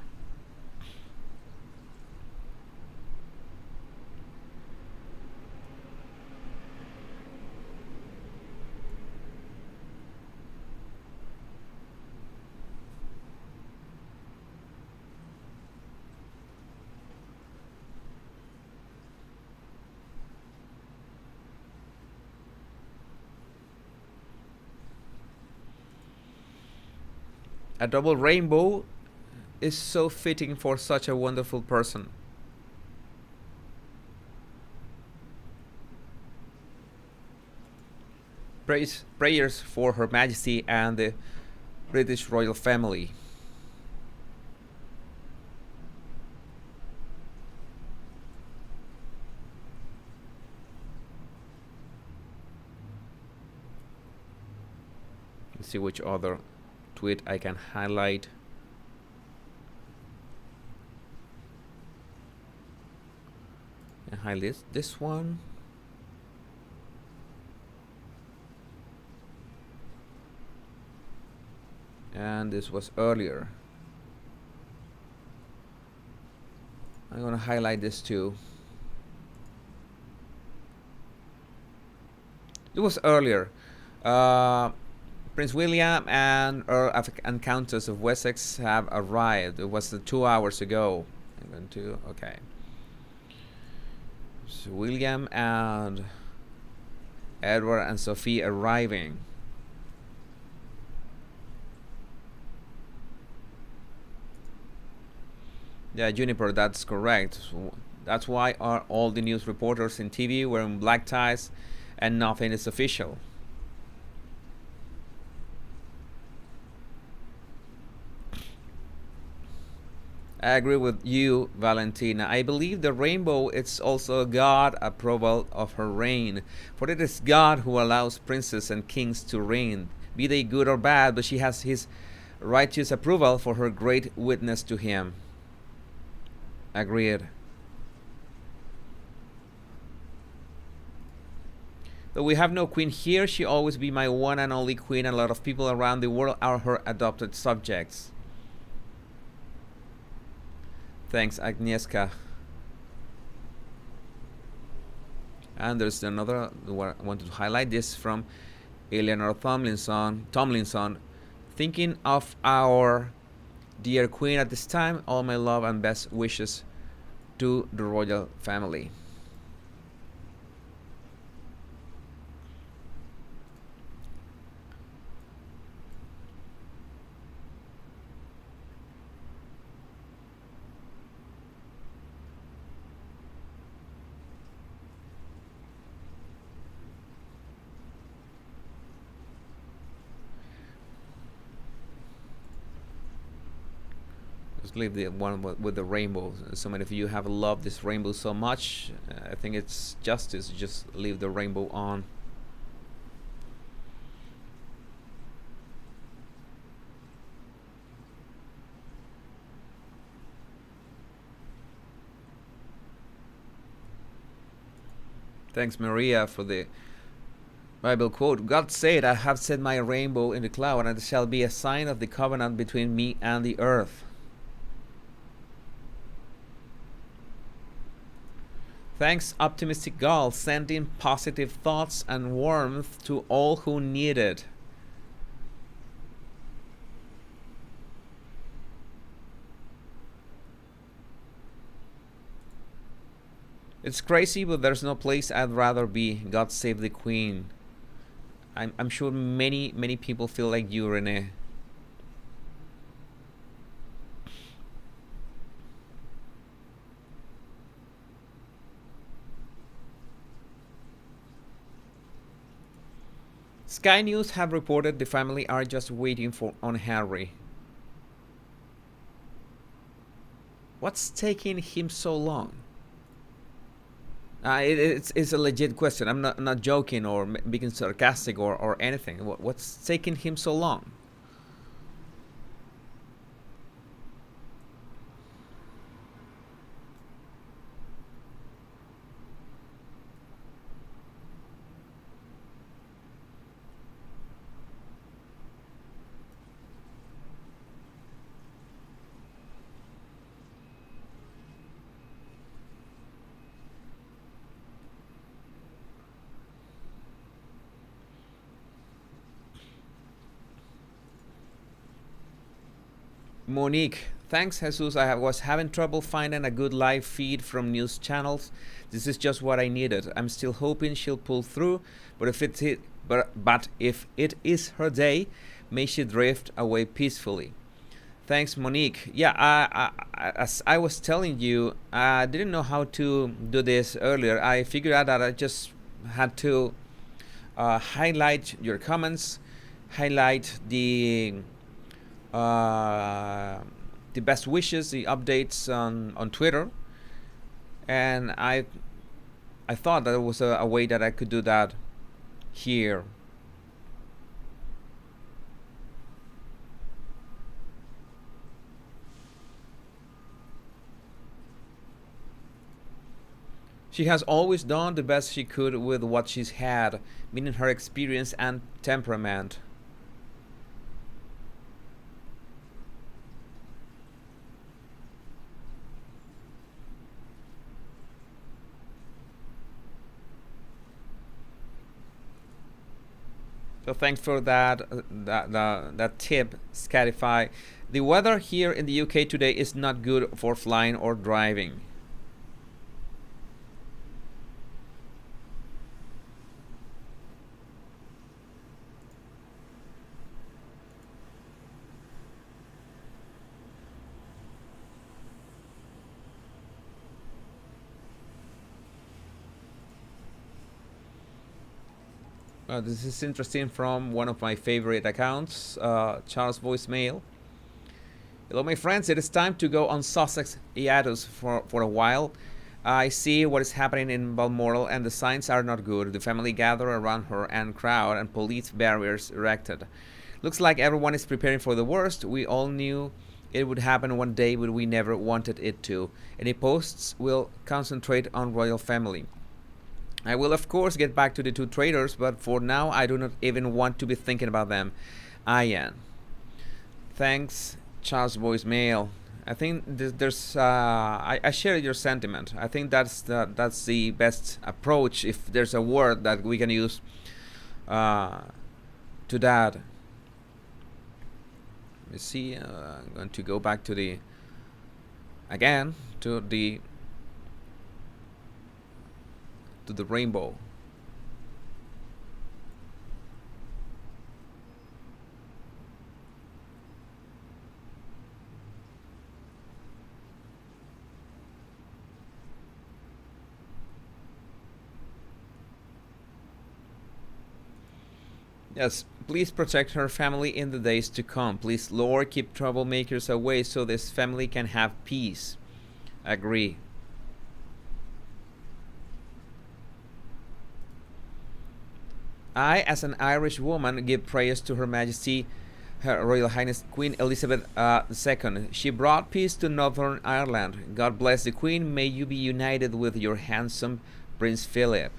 A double rainbow is so fitting for such a wonderful person. Prayers for Her Majesty and the British royal family. Let's see which other tweet I can highlight. And highlight this one. And this was earlier. I'm gonna highlight this too. It was earlier. Prince William and Earl and Countess of Wessex have arrived. It was 2 hours ago. I'm going to okay. So William and Edward and Sophie arriving. Yeah, Juniper, that's correct. That's why are all the news reporters in TV wearing black ties and nothing is official. I agree with you, Valentina. I believe the rainbow is also God approval of her reign. For it is God who allows princes and kings to reign, be they good or bad, but she has his righteous approval for her great witness to him. Agreed. Though we have no queen here, she always be my one and only queen, and a lot of people around the world are her adopted subjects. Thanks, Agnieszka. And there's another one I wanted to highlight. This from Eleanor Tomlinson. Thinking of our dear queen at this time, all my love and best wishes to the royal family. Let's leave the one with the rainbow. So many of you have loved this rainbow so much. I think it's justice to just leave the rainbow on. Thanks, Maria, for the Bible quote. God said, I have set my rainbow in the cloud, and it shall be a sign of the covenant between me and the earth. Thanks, Optimistic Gull, sending positive thoughts and warmth to all who need it. It's crazy, but there's no place I'd rather be. God save the Queen. I'm sure many people feel like you, Renee. Sky News have reported the family are just waiting on Harry. What's taking him so long? It's a legit question. I'm not joking or being sarcastic or anything. What's taking him so long? Monique, thanks Jesus. I was having trouble finding a good live feed from news channels. This is just what I needed. I'm still hoping she'll pull through, but if it is her day, may she drift away peacefully. Thanks, Monique. Yeah, as I was telling you, I didn't know how to do this earlier. I figured out that I just had to highlight your comments, highlight the best wishes, the updates on Twitter, and I thought that there was a way that I could do that here. She has always done the best she could with what she's had, meaning her experience and temperament. So thanks for that tip, Scatify. The weather here in the UK today is not good for flying or driving. This is interesting from one of my favorite accounts, Charles Voicemail. Hello, my friends. It is time to go on Sussex hiatus for a while. I see what is happening in Balmoral, and the signs are not good. The family gather around her and crowd, and police barriers erected. Looks like everyone is preparing for the worst. We all knew it would happen one day, but we never wanted it to. Any posts will concentrate on royal family. I will of course get back to the two traders, but for now I do not even want to be thinking about them. Ian. Thanks, Charles voicemail. I think there's I share your sentiment. I think that's the best approach. If there's a word that we can use to that. Let me see. I'm going to go back to the again to the rainbow. Yes, please protect her family in the days to come. Please, Lord, keep troublemakers away so this family can have peace. Agree. I, as an Irish woman, give praise to Her Majesty, Her Royal Highness Queen Elizabeth II. She brought peace to Northern Ireland. God bless the Queen. May you be united with your handsome Prince Philip.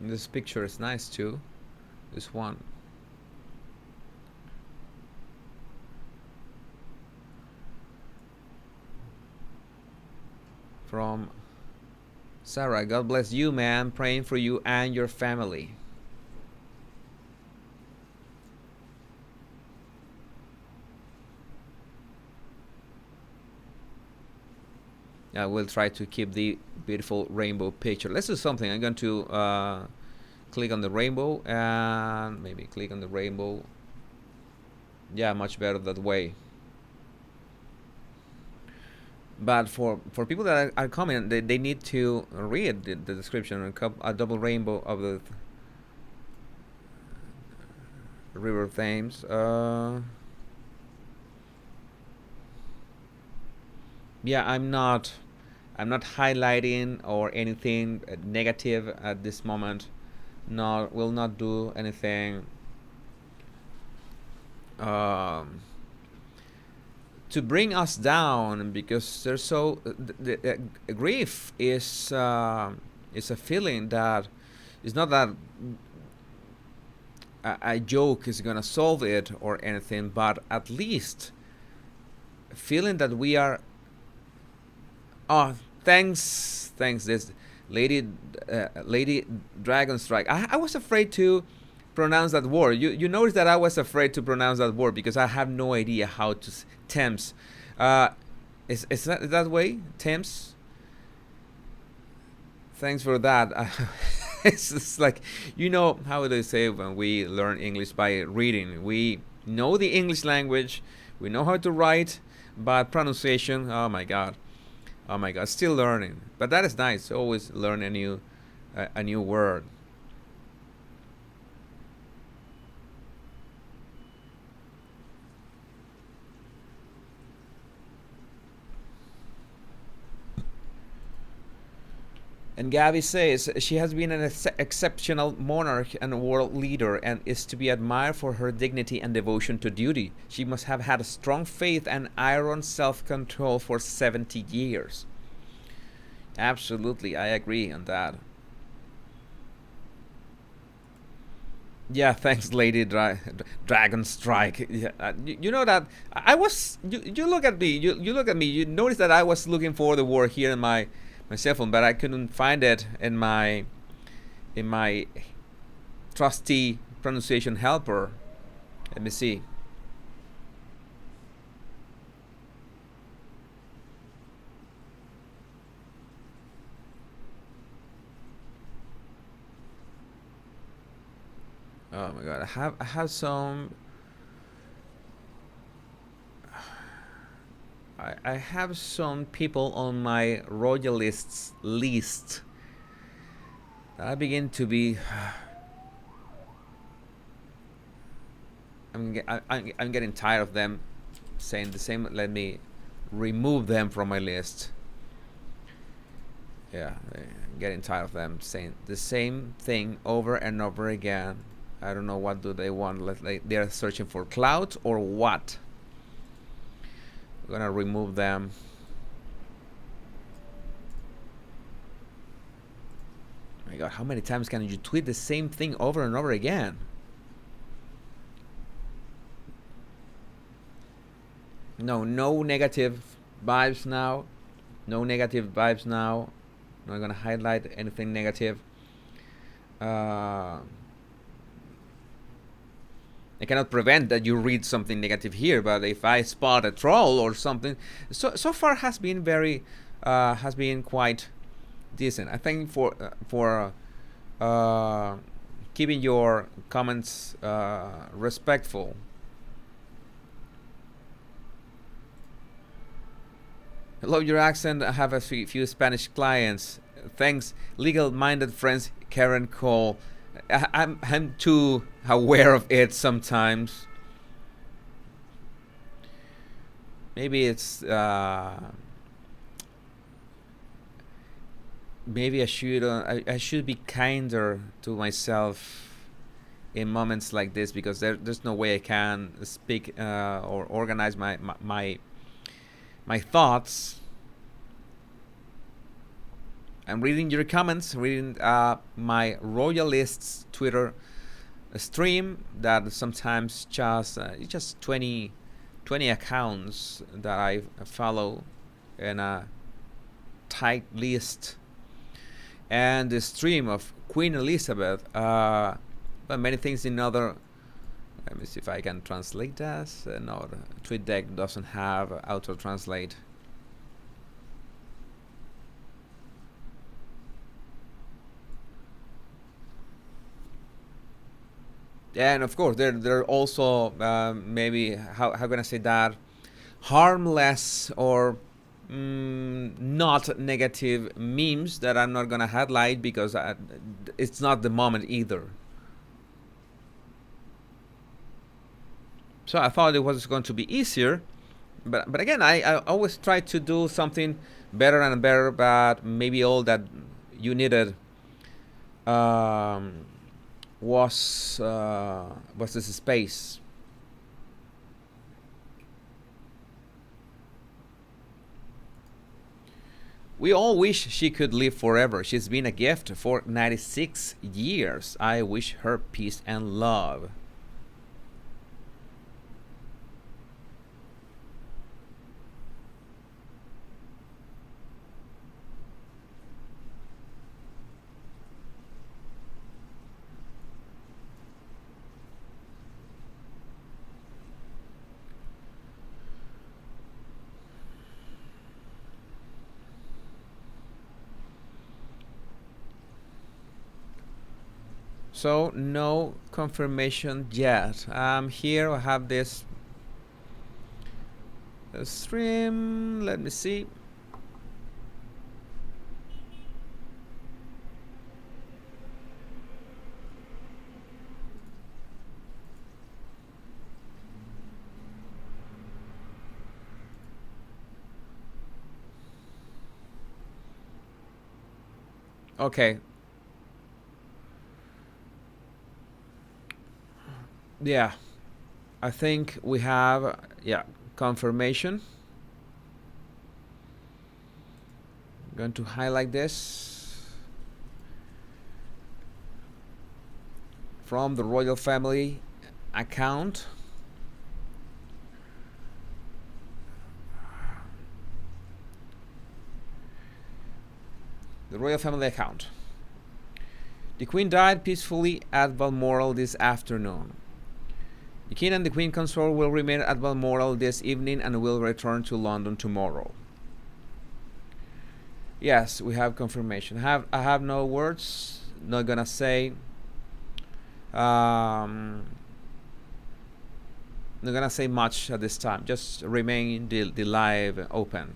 This picture is nice too. This one. From Sarah. God bless you, man. Praying for you and your family. I will try to keep the beautiful rainbow picture. Let's do something. I'm going to click on the rainbow and maybe click on the rainbow. Yeah, much better that way. But for people that are coming, they need to read the description. A double rainbow of the River Thames. Yeah, I'm not highlighting or anything negative at this moment. No, will not do anything to bring us down, because there's so the grief is a feeling that it's not that a joke is gonna solve it or anything, but at least feeling that we are. Oh, thanks. This lady Dragon Strike. I was afraid to pronounce that word. You notice that I was afraid to pronounce that word because I have no idea how to Thames. Is that way? Thames. Thanks for that. It's just like, how they say when we learn English by reading. We know the English language, we know how to write, but pronunciation. Oh my God, still learning. But that is nice. Always learn a new word. And Gabby says she has been an exceptional monarch and world leader and is to be admired for her dignity and devotion to duty. She must have had a strong faith and iron self-control for 70 years. Absolutely, I agree on that. Yeah, thanks, Lady Dragon Strike. Yeah, you know that I was. You look at me. You look at me. You notice that I was looking for the word here in my cell phone, but I couldn't find it in my trusty pronunciation helper. Let me see. Oh my God, I have some. I have some people on my royalists list that I begin to be. I'm getting tired of them saying the same. Let me remove them from my list. Yeah, I'm getting tired of them saying the same thing over and over again. I don't know what do they want. They're searching for clout or what. We're gonna remove them. Oh my God, how many times can you tweet the same thing over and over again? No negative vibes now. No negative vibes now. I'm not gonna highlight anything negative. I cannot prevent that you read something negative here, but if I spot a troll or something, so far has been very, has been quite decent. I think for keeping your comments respectful. I love your accent. I have a few Spanish clients. Thanks, legal-minded friends. Karen Cole. I'm too aware of it sometimes. Maybe it's maybe I should be kinder to myself in moments like this, because there's no way I can speak or organize my thoughts. I'm reading your comments, reading my royalists Twitter stream that sometimes just 20 accounts that I follow in a tight list, and the stream of Queen Elizabeth, but many things in other. Let me see if I can translate that. No, TweetDeck doesn't have auto translate. And of course, there are also maybe how can I say that, harmless or not negative memes that I'm not gonna highlight because it's not the moment either. So I thought it was going to be easier, but again, I always try to do something better and better. But maybe all that you needed was this space. We all wish she could live forever. She's been a gift for 96 years. I wish her peace and love. So no confirmation yet. Here I have this stream. Let me see. Okay. Yeah, I think we have confirmation. I'm going to highlight this from the royal family account. The royal family account. The Queen died peacefully at Balmoral this afternoon. The King and the Queen Consort will remain at Balmoral this evening and will return to London tomorrow. Yes, we have confirmation. I have no words. Not gonna say. not gonna say much at this time. Just remain the live open.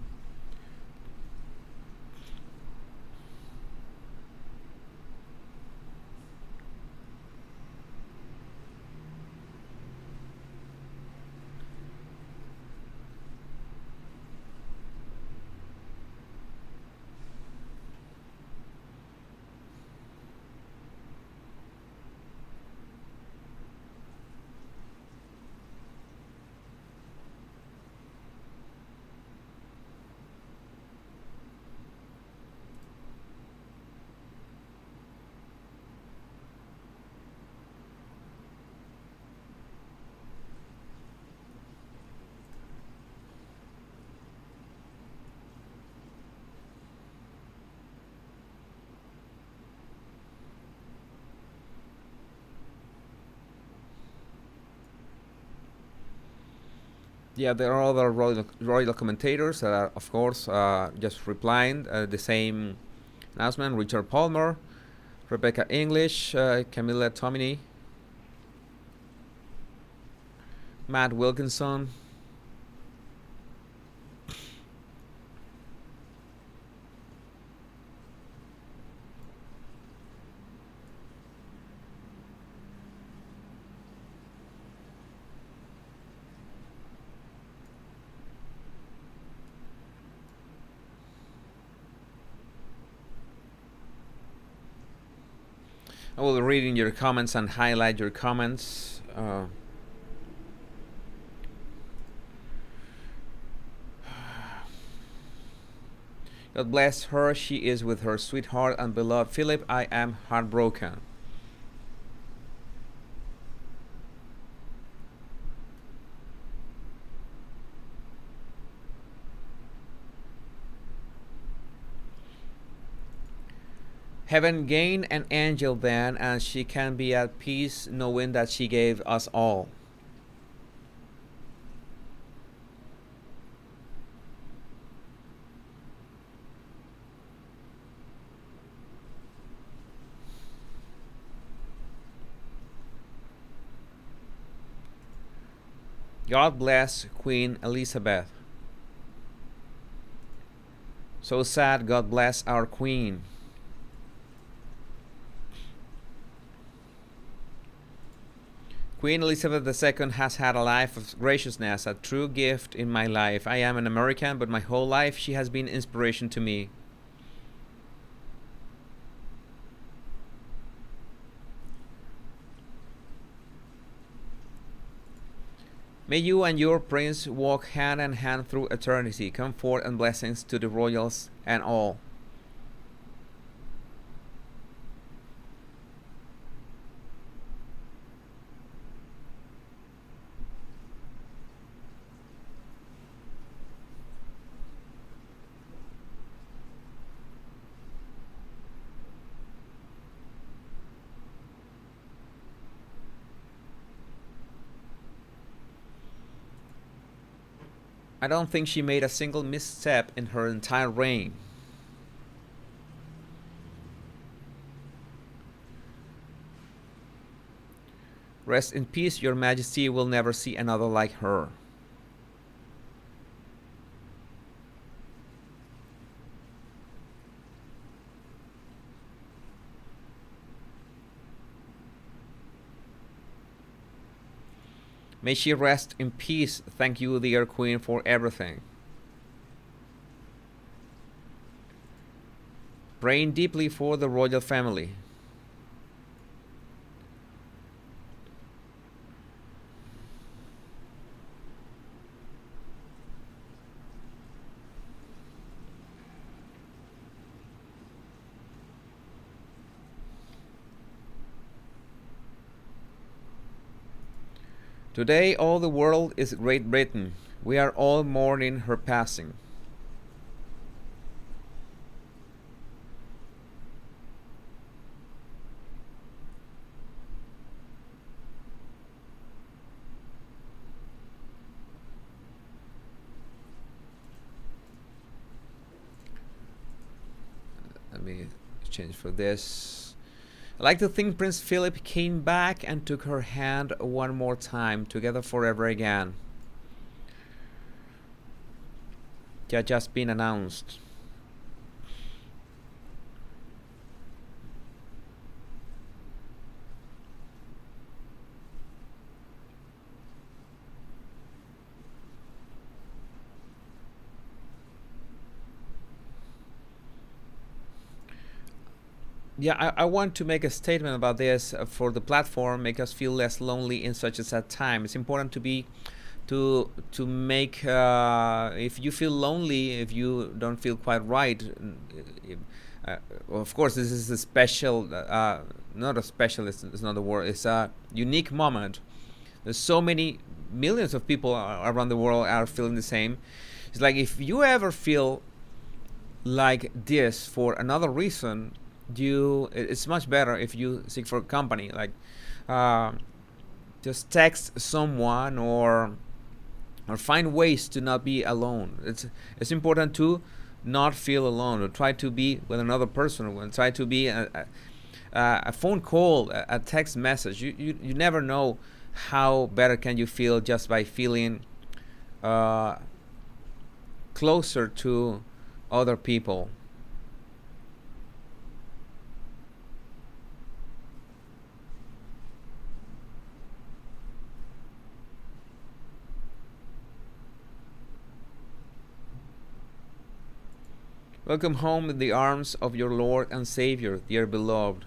Yeah, there are other royal commentators that are, of course, just replying the same announcement. Richard Palmer, Rebecca English, Camilla Tomini, Matt Wilkinson. I will read in your comments and highlight your comments. God bless her. She is with her sweetheart and beloved Philip. I am heartbroken. Heaven gained an angel then, and she can be at peace knowing that she gave us all. God bless Queen Elizabeth. So sad, God bless our Queen. Queen Elizabeth II has had a life of graciousness, a true gift in my life. I am an American, but my whole life she has been inspiration to me. May you and your prince walk hand in hand through eternity. Comfort and blessings to the royals and all. I don't think she made a single misstep in her entire reign. Rest in peace, Your Majesty will never see another like her. May she rest in peace. Thank you, dear Queen, for everything. Praying deeply for the royal family. Today all the world is Great Britain. We are all mourning her passing. Let me change for this. I like to think Prince Philip came back and took her hand one more time, together forever again. It had just been announced. Yeah, I want to make a statement about this for the platform, make us feel less lonely in such a sad time. It's important to be to make if you feel lonely, if you don't feel quite right. Well, of course, this is a special, not a special. It's not the word. It's a unique moment. There's so many millions of people around the world are feeling the same. It's like if you ever feel like this for another reason, it's much better if you seek for company, like uh, just text someone or find ways to not be alone. It's important to not feel alone, or try to be with another person, or try to be a phone call, a text message. You never know how better can you feel just by feeling closer to other people. Welcome home in the arms of your Lord and Savior, dear beloved.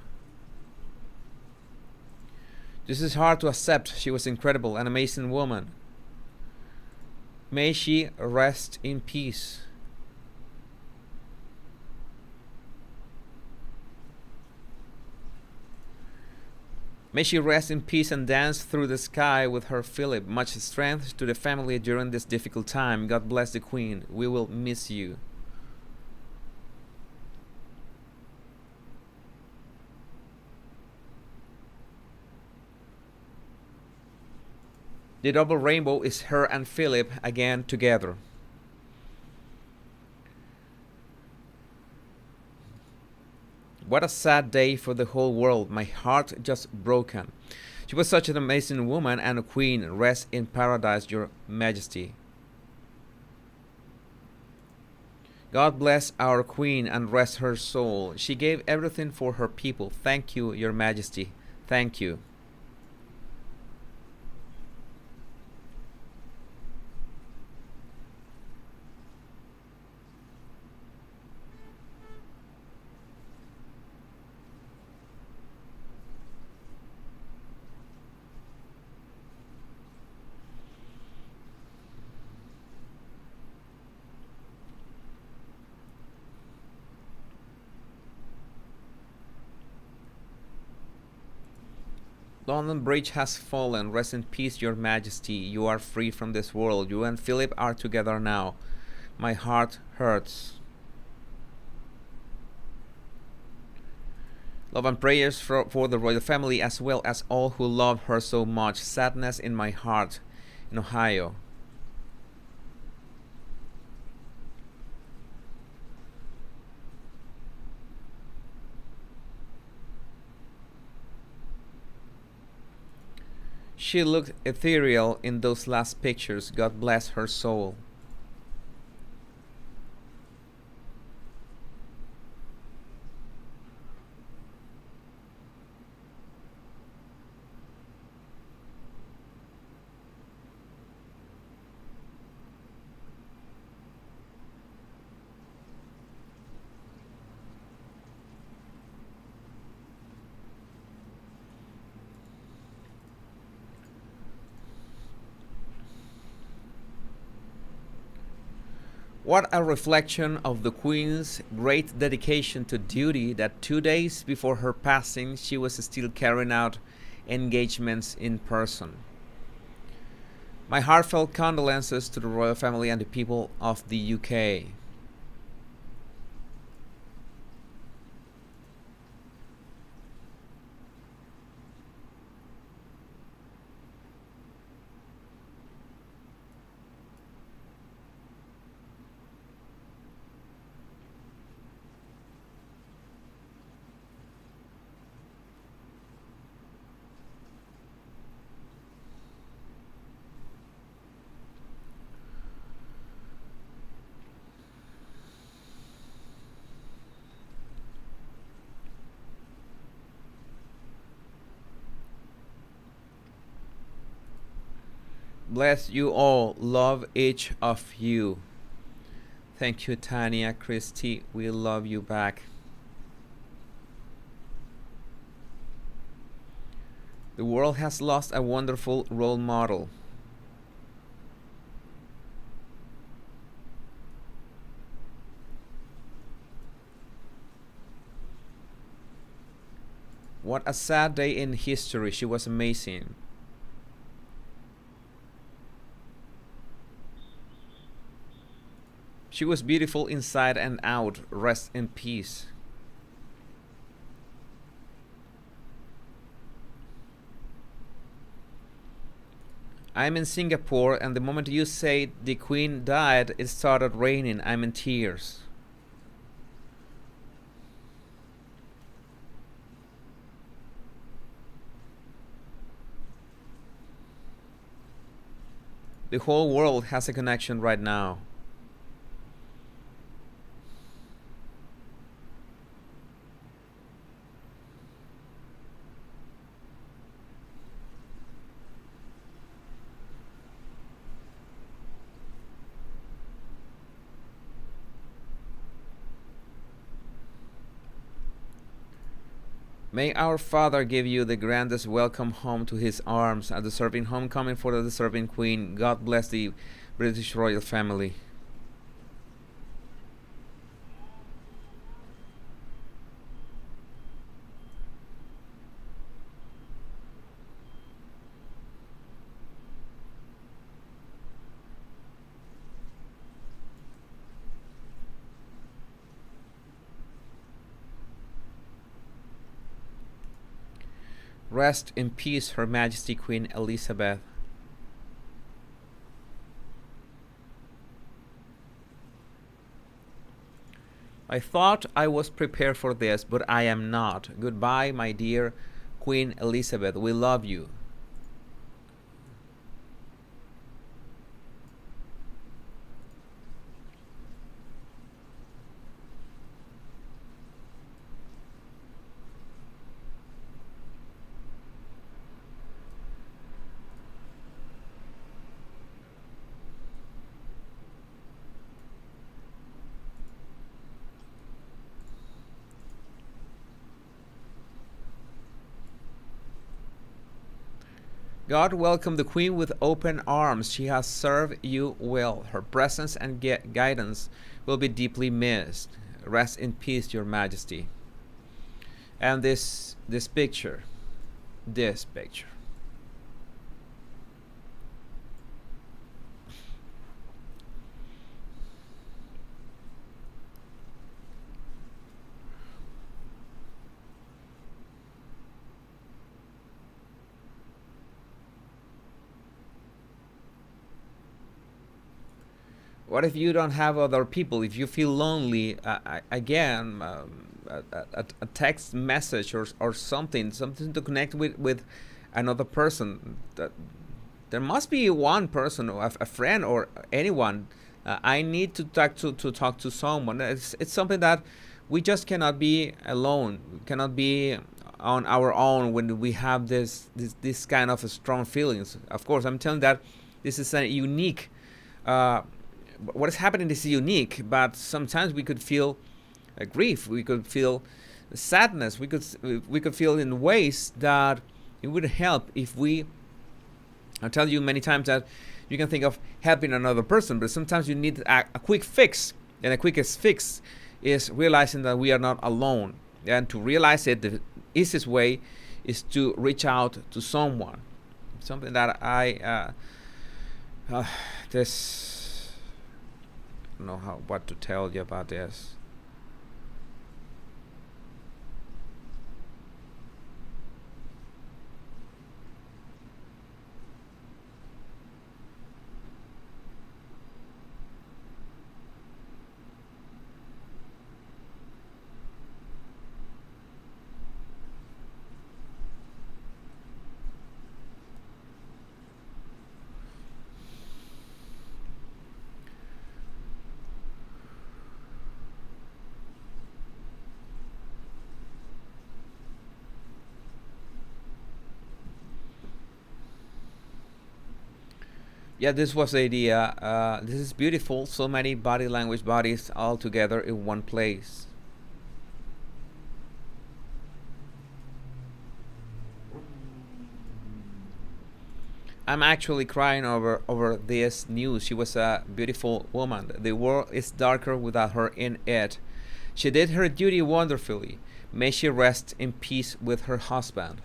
This is hard to accept. She was incredible, an amazing woman. May she rest in peace. May she rest in peace and dance through the sky with her Philip. Much strength to the family during this difficult time. God bless the Queen. We will miss you. The double rainbow is her and Philip again together. What a sad day for the whole world. My heart just broken. She was such an amazing woman and a queen. Rest in paradise, Your Majesty. God bless our queen and rest her soul. She gave everything for her people. Thank you, Your Majesty. Thank you. London Bridge has fallen. Rest in peace, Your Majesty. You are free from this world. You and Philip are together now. My heart hurts. Love and prayers for the royal family as well as all who love her so much. Sadness in my heart. In Ohio. She looked ethereal in those last pictures. God bless her soul. What a reflection of the Queen's great dedication to duty that 2 days before her passing she was still carrying out engagements in person. My heartfelt condolences to the royal family and the people of the UK. Bless you all. Love each of you. Thank you, Tanya, Christy. We love you back. The world has lost a wonderful role model. What a sad day in history. She was amazing. She was beautiful inside and out. Rest in peace. I'm in Singapore, and the moment you say the Queen died, it started raining. I'm in tears. The whole world has a connection right now. May our Father give you the grandest welcome home to his arms, a deserving homecoming for the deserving Queen. God bless the British royal family. Rest in peace, Her Majesty Queen Elizabeth. I thought I was prepared for this, but I am not. Goodbye, my dear Queen Elizabeth. We love you. God welcome the Queen with open arms. She has served you well. Her presence and guidance will be deeply missed. Rest in peace, Your Majesty. And this picture. What if you don't have other people? If you feel lonely, again, a text message or something to connect with another person. There must be one person, or a friend, or anyone. I need to talk to someone. It's something that we just cannot be alone. We cannot be on our own when we have this kind of strong feelings. Of course, I'm telling that this is a unique. What is happening is unique, but sometimes we could feel grief, we could feel sadness, we could feel in ways that it would help if we. I'll tell you many times that you can think of helping another person, but sometimes you need a quick fix, and the quickest fix is realizing that we are not alone. And to realize it, the easiest way is to reach out to someone. Something that I don't know what to tell you about this. Yeah, this was the idea. This is beautiful. So many body language bodies all together in one place. I'm actually crying over this news. She was a beautiful woman. The world is darker without her in it. She did her duty wonderfully. May she rest in peace with her husband.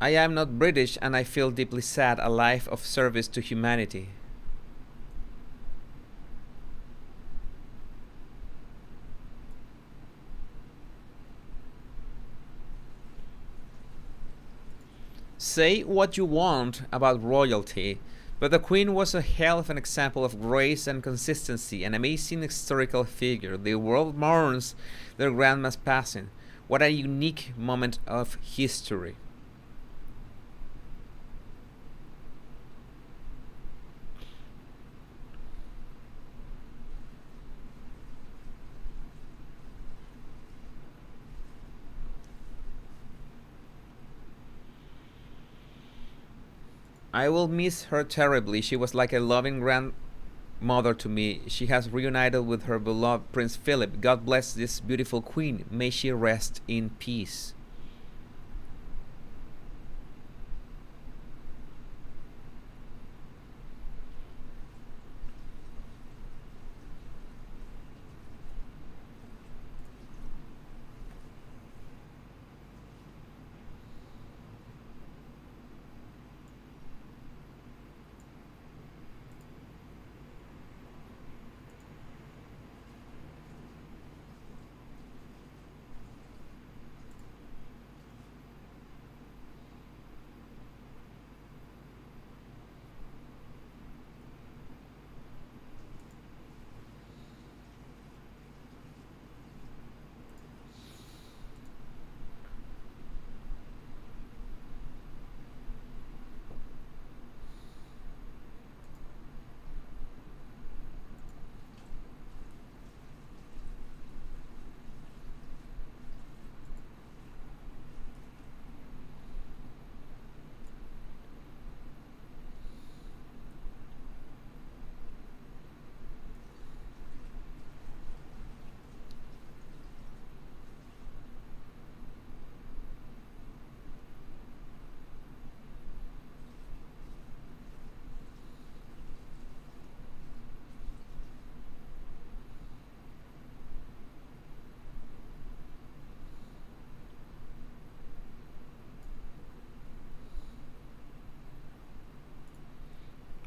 I am not British and I feel deeply sad. A life of service to humanity. Say what you want about royalty, but the Queen was a hell of an example of grace and consistency, an amazing historical figure. The world mourns their grandma's passing. What a unique moment of history. I will miss her terribly. She was like a loving grandmother to me. She has reunited with her beloved Prince Philip. God bless this beautiful queen. May she rest in peace.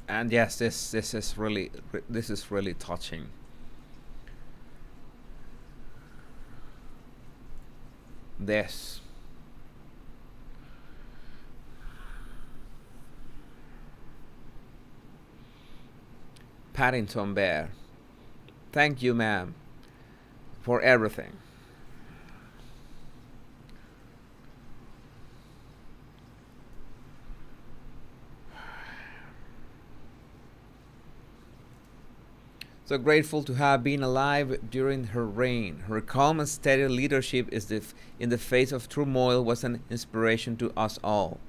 And yes, this is really touching. This Paddington Bear. Thank you, ma'am, for everything. So grateful to have been alive during her reign. Her calm and steady leadership in the face of turmoil was an inspiration to us all.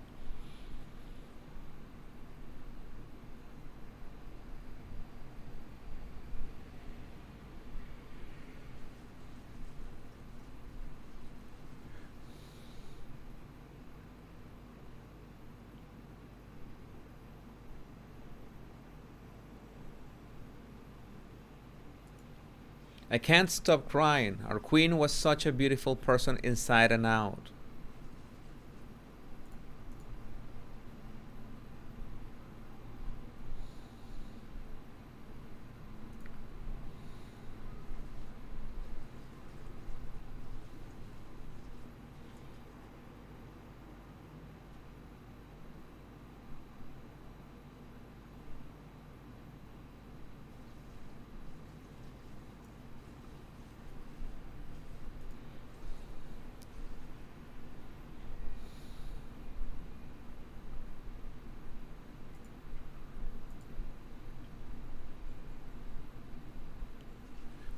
I can't stop crying. Our queen was such a beautiful person inside and out.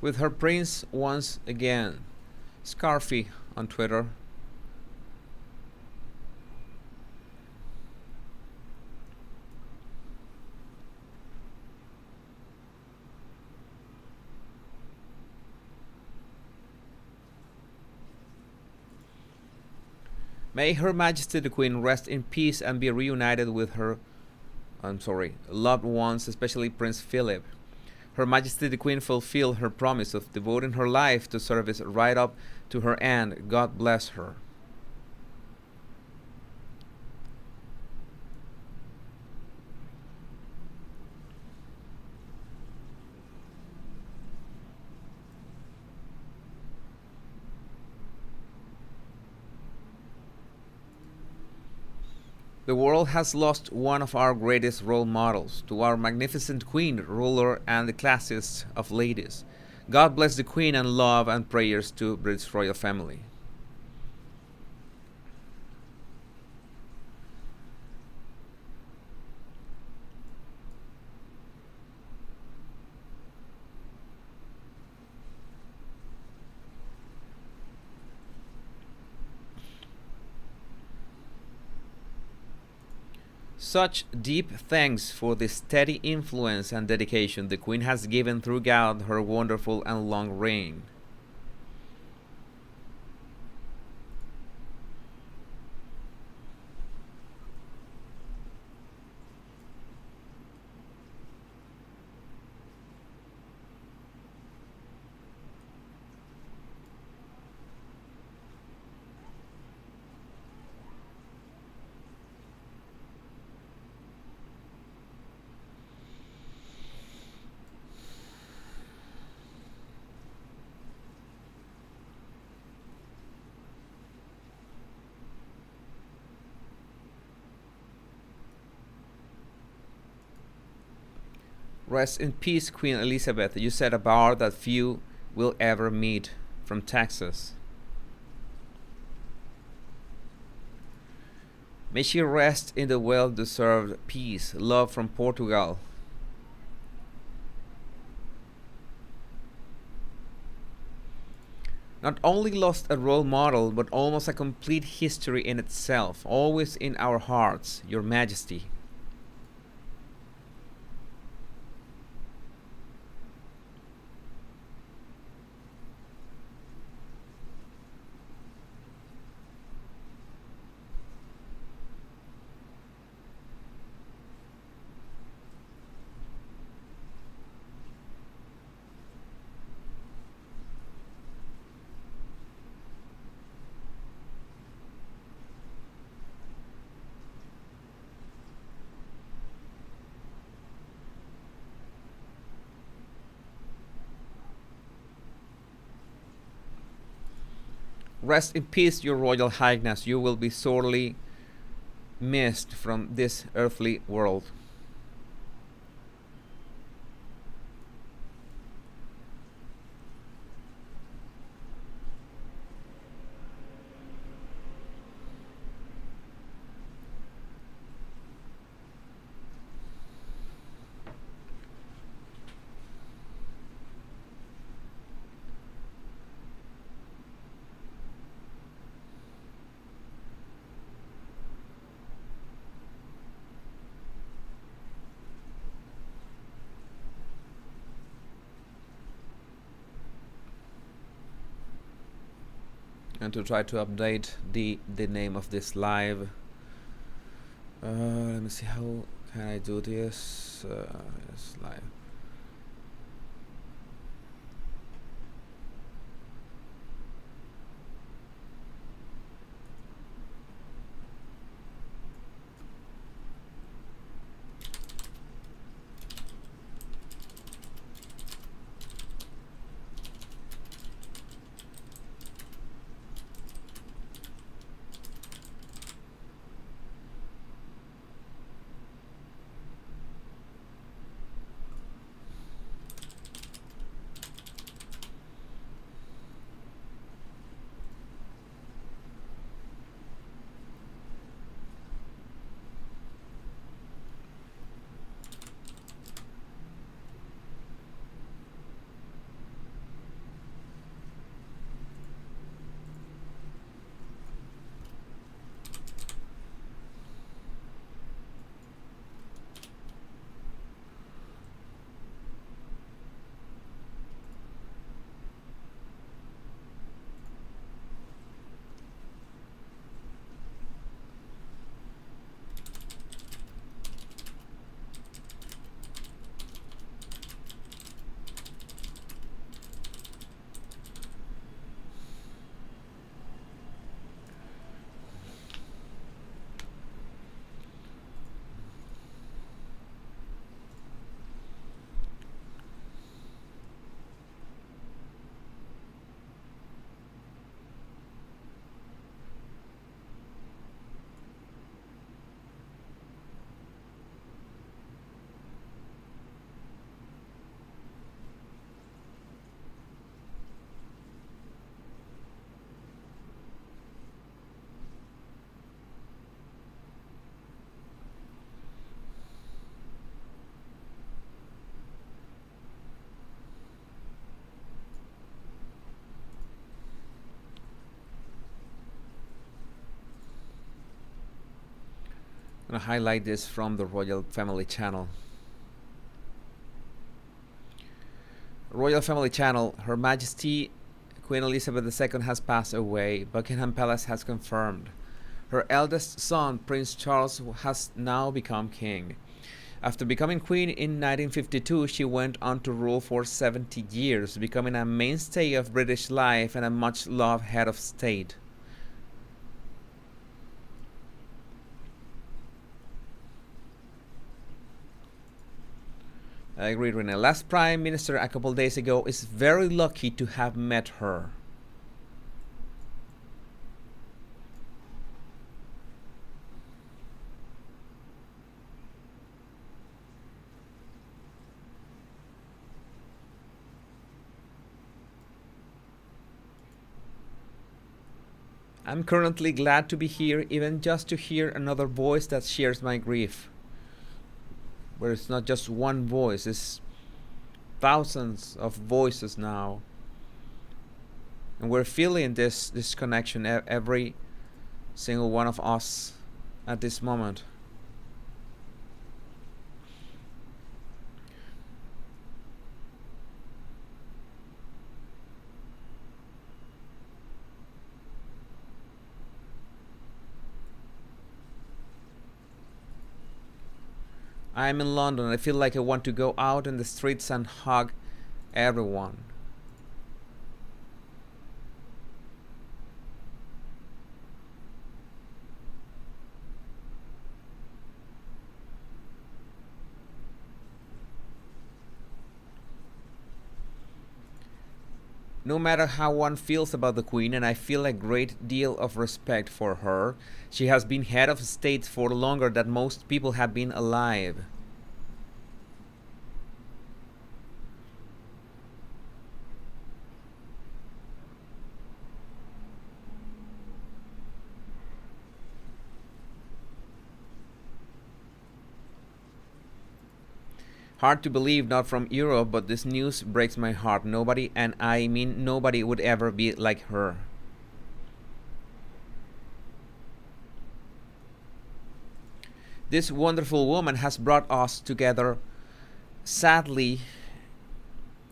with her prince once again. Scarfy on Twitter. May Her Majesty the Queen rest in peace and be reunited with her loved ones, especially Prince Philip. Her Majesty the Queen fulfilled her promise of devoting her life to service right up to her end. God bless her. The world has lost one of our greatest role models, to our magnificent queen, ruler, and the classiest of ladies. God bless the queen, and love and prayers to British royal family. Such deep thanks for the steady influence and dedication the Queen has given throughout her wonderful and long reign. Rest in peace, Queen Elizabeth. You set a bar that few will ever meet. From Texas. May she rest in the well-deserved peace. Love from Portugal. Not only lost a role model, but almost a complete history in itself. Always in our hearts, Your Majesty. Rest in peace, Your Royal Highness. You will be sorely missed from this earthly world. And to try to update the name of this live. Let me see, how can I do this? It's live. gonna highlight this from the Royal Family channel. Royal Family channel. Her Majesty Queen Elizabeth II has passed away. Buckingham Palace has confirmed. Her eldest son, Prince Charles, has now become king. After becoming queen in 1952, she went on to rule for 70 years, becoming a mainstay of British life and a much-loved head of state. I agree, Rene. Last Prime Minister a couple days ago is very lucky to have met her. I'm currently glad to be here, even just to hear another voice that shares my grief. Where it's not just one voice, it's thousands of voices now. And we're feeling this connection, every single one of us at this moment. I'm in London. I feel like I want to go out in the streets and hug everyone. No matter how one feels about the Queen, and I feel a great deal of respect for her, she has been head of state for longer than most people have been alive. Hard to believe, not from Europe, but this news breaks my heart. Nobody, and I mean nobody, would ever be like her. This wonderful woman has brought us together. Sadly,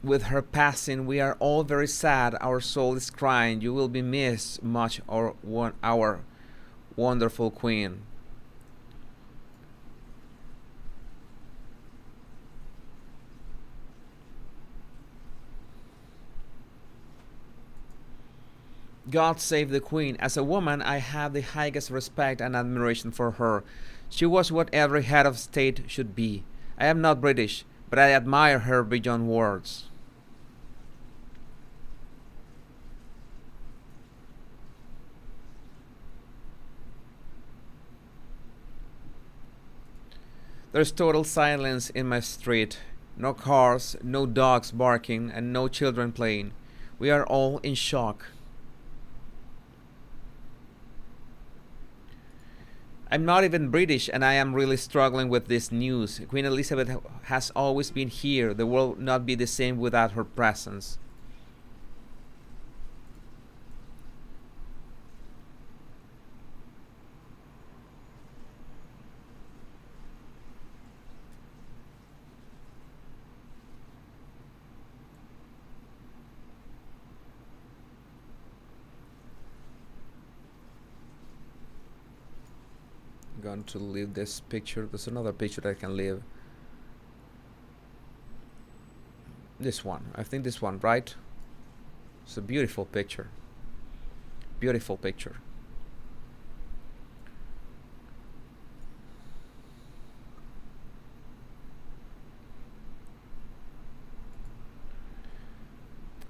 with her passing, we are all very sad. Our soul is crying. You will be missed much, our wonderful Queen. God save the Queen. As a woman, I have the highest respect and admiration for her. She was what every head of state should be. I am not British, but I admire her beyond words. There's total silence in my street. No cars, no dogs barking, and no children playing. We are all in shock. I'm not even British, and I am really struggling with this news. Queen Elizabeth has always been here. The world would not be the same without her presence. Going to leave this picture. There's another picture that I can leave. This one. I think this one, right? It's a beautiful picture. Beautiful picture.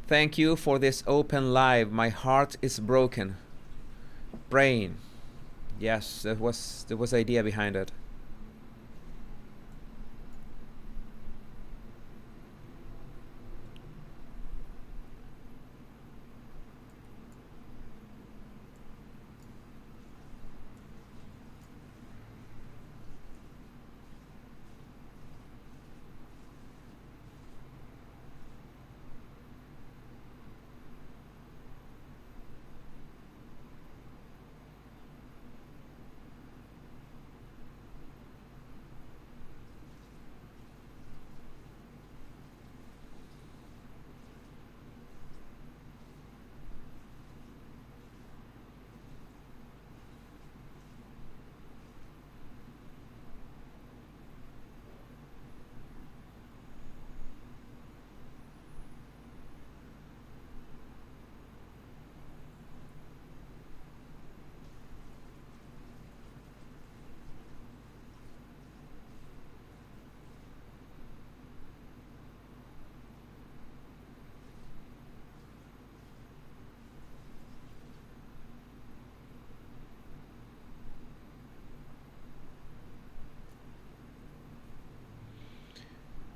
Thank you for this open live. My heart is broken. Praying. Yes, there was the idea behind it.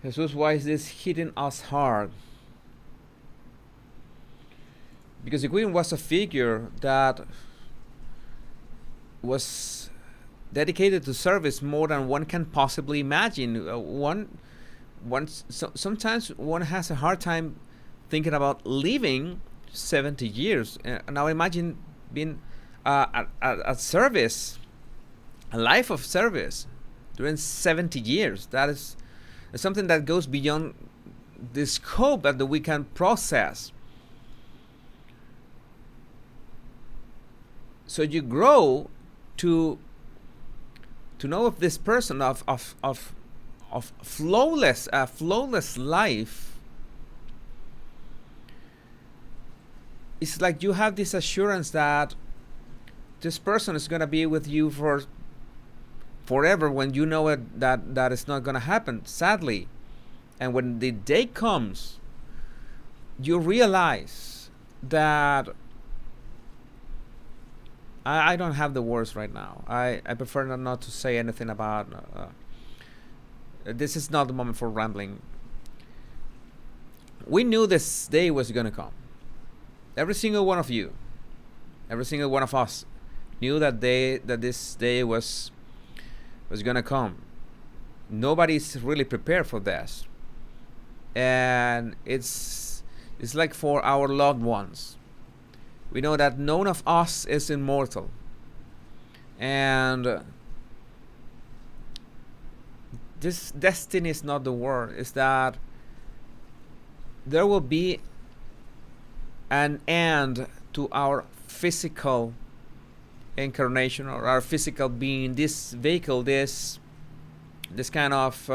Jesus, why is this hitting us hard? Because the queen was a figure that was dedicated to service more than one can possibly imagine. Sometimes one has a hard time thinking about living 70 years. Now imagine being at service, a life of service during 70 years. That is something that goes beyond the scope that we can process. So you grow to know of this person of flawless life. It's like you have this assurance that this person is going to be with you for forever, when you know it, that is not going to happen, sadly. And when the day comes, you realize that I don't have the words right now. I prefer not to say anything about this is not the moment for rambling. We knew this day was going to come. Every single one of you, every single one of us knew that this day was going to come. Nobody's really prepared for this. And it's like for our loved ones. We know that none of us is immortal. And this destiny is not the word. It's that there will be an end to our physical incarnation, or our physical being, this vehicle, this kind of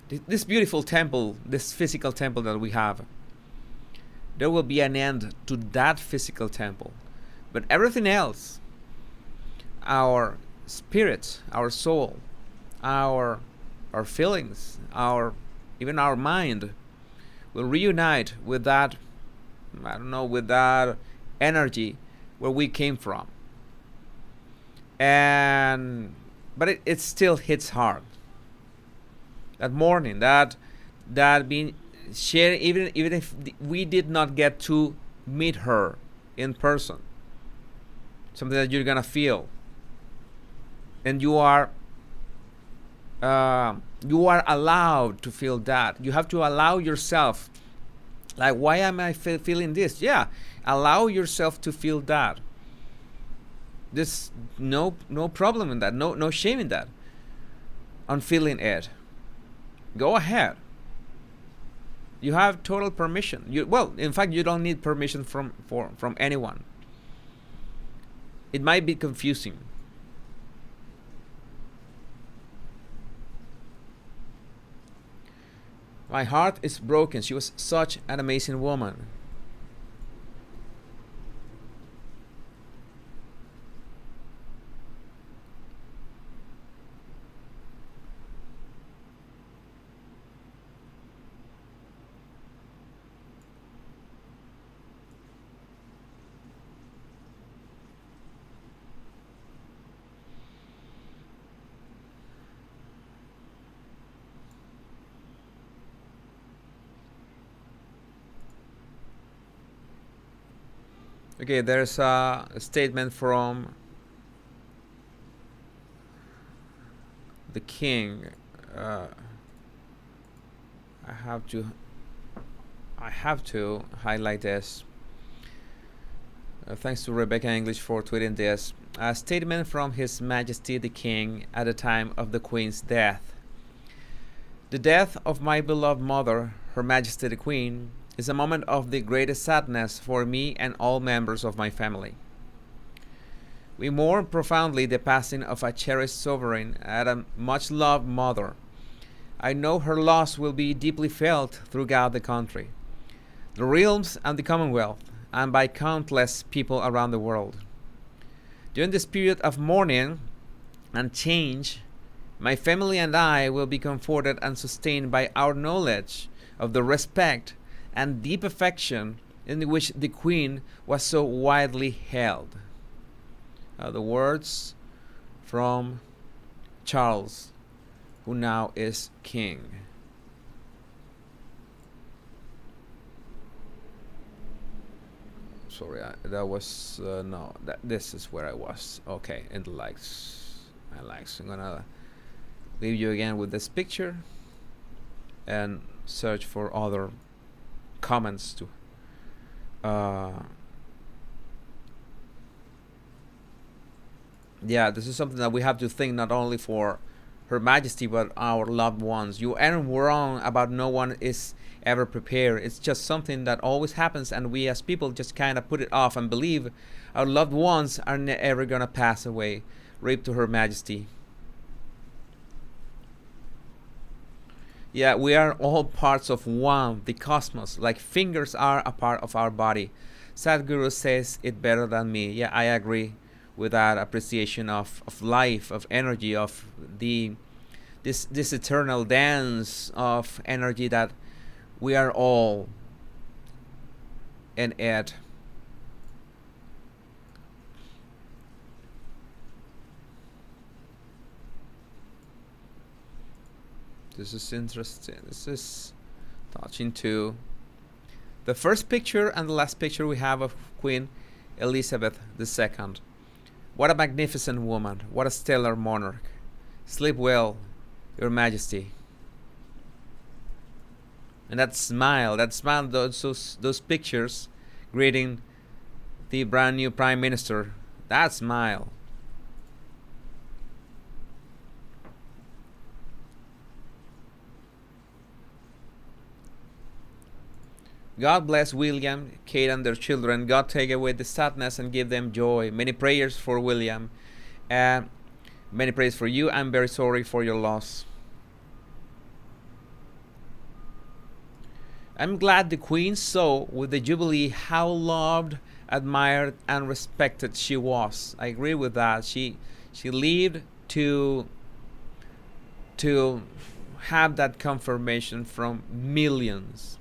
this beautiful temple, this physical temple that we have. There will be an end to that physical temple. But everything else, our spirit, our soul, our feelings, even our mind, will reunite with that, with that energy where we came from. But it still hits hard. That morning, that being shared, even if we did not get to meet her in person, something that you're gonna feel, and you are allowed to feel that. You have to allow yourself. Like, why am I feeling this? Yeah, allow yourself to feel that. There's no problem in that. No shame in that. On feeling it. Go ahead. You have total permission. In fact, you don't need permission from anyone. It might be confusing. My heart is broken. She was such an amazing woman. Okay, there's a statement from the king. I have to highlight this. Thanks to Rebecca English for tweeting this. A statement from His Majesty the King at the time of the Queen's death. The death of my beloved mother, Her Majesty the Queen, is a moment of the greatest sadness for me and all members of my family. We mourn profoundly the passing of a cherished sovereign and a much-loved mother. I know her loss will be deeply felt throughout the country, the realms and the Commonwealth, and by countless people around the world. During this period of mourning and change, my family and I will be comforted and sustained by our knowledge of the respect and deep affection in which the Queen was so widely held. The words from Charles, who now is king. Sorry, that was no. This is where I was. Okay, in the likes, my likes. I'm gonna leave you again with this picture and search for other comments to. Yeah, this is something that we have to think not only for Her Majesty but our loved ones. You aren't wrong about no one is ever prepared. It's just something that always happens, and we as people just kind of put it off and believe our loved ones are never gonna pass away. Rape to Her Majesty. Yeah, we are all parts of one, the cosmos, like fingers are a part of our body. Sadhguru says it better than me. Yeah, I agree with that appreciation of life, of energy, of this eternal dance of energy that we are all in it. This is interesting. This is touching too. The first picture and the last picture we have of Queen Elizabeth II. What a magnificent woman. What a stellar monarch. Sleep well, Your Majesty. And that smile, those pictures greeting the brand new Prime Minister. That smile. God bless William, Kate, and their children. God take away the sadness and give them joy. Many prayers for William. Many prayers for you. I'm very sorry for your loss. I'm glad the Queen saw with the Jubilee how loved, admired, and respected she was. I agree with that. She lived to have that confirmation from millions.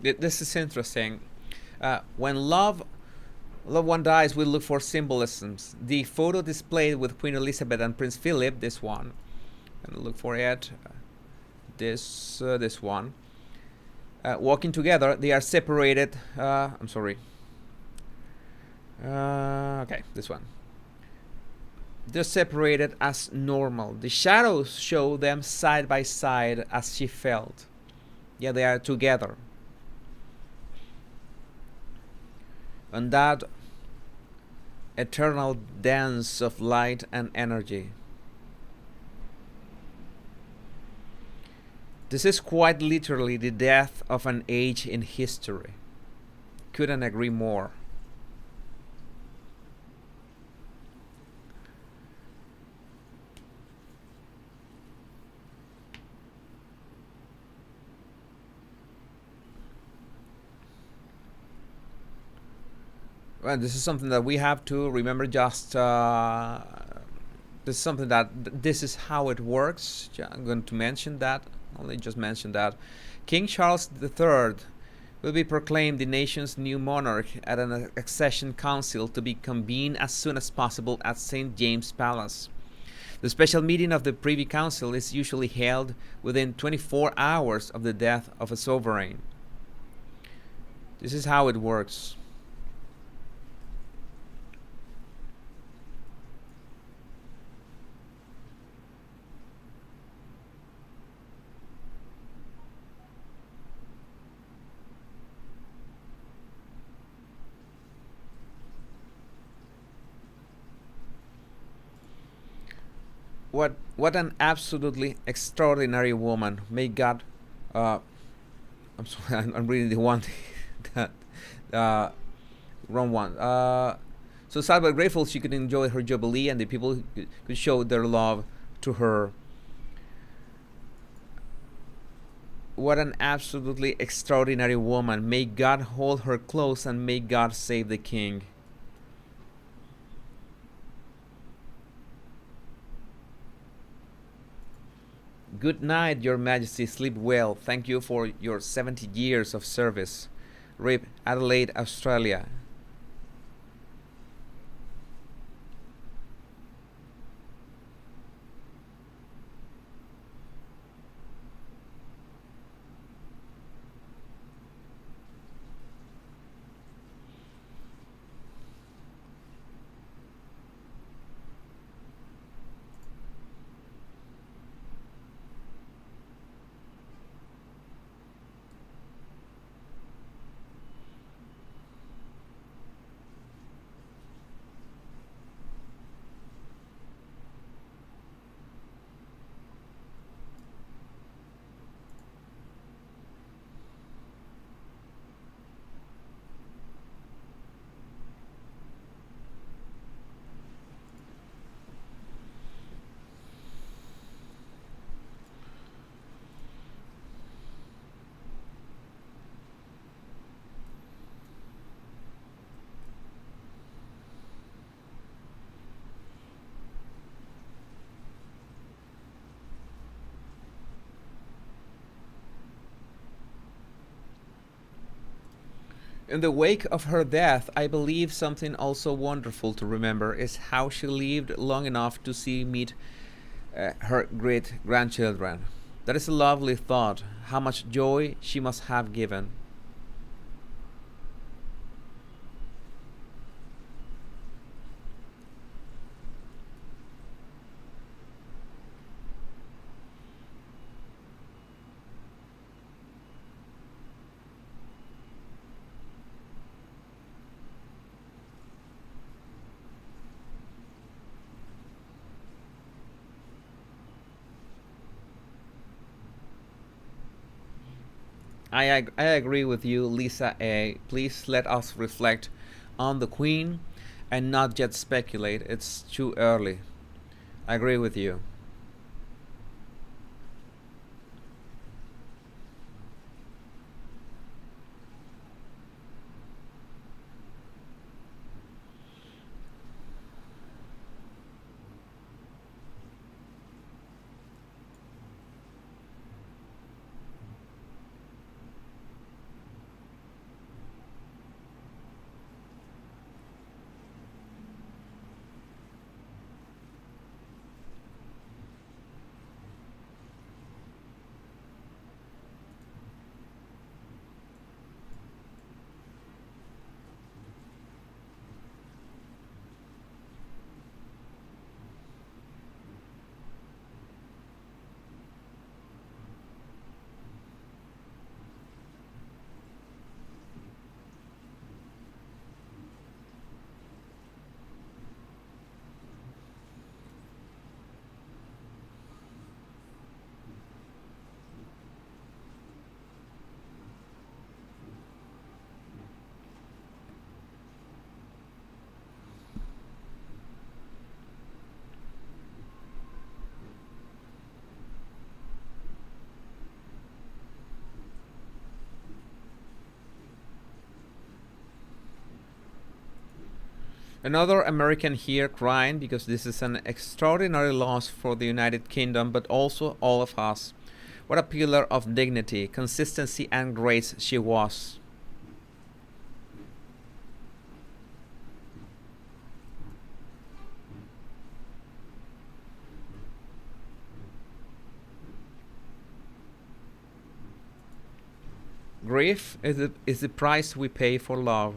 This is interesting. When loved one dies, we look for symbolisms. The photo displayed with Queen Elizabeth and Prince Philip, this one, and look for it. This one. Walking together, they are separated. I'm sorry. Okay, this one. They're separated as normal. The shadows show them side by side as she felt. Yeah, they are together. And that eternal dance of light and energy. This is quite literally the death of an age in history. Couldn't agree more. Well, this is something that we have to remember. Just this is something that this is how it works. I'm going to mention that. Only just mention that King Charles III will be proclaimed the nation's new monarch at an accession council to be convened as soon as possible at St. James Palace. The special meeting of the Privy Council is usually held within 24 hours of the death of a sovereign. This is how it works. What an absolutely extraordinary woman. May God I'm sorry, I'm reading the one that Wrong one. So sad but grateful she could enjoy her jubilee and the people could show their love to her. What an absolutely extraordinary woman. May God hold her close and may God save the king. Good night, Your Majesty. Sleep well. Thank you for your 70 years of service. RIP, Adelaide, Australia. In the wake of her death, I believe something also wonderful to remember is how she lived long enough to see meet her great grandchildren. That is a lovely thought. How much joy she must have given. I agree with you, Lisa A. Please let us reflect on the Queen and not just speculate. It's too early. I agree with you. Another American here crying because this is an extraordinary loss for the United Kingdom, but also all of us. What a pillar of dignity, consistency, and grace she was. Grief is the price we pay for love.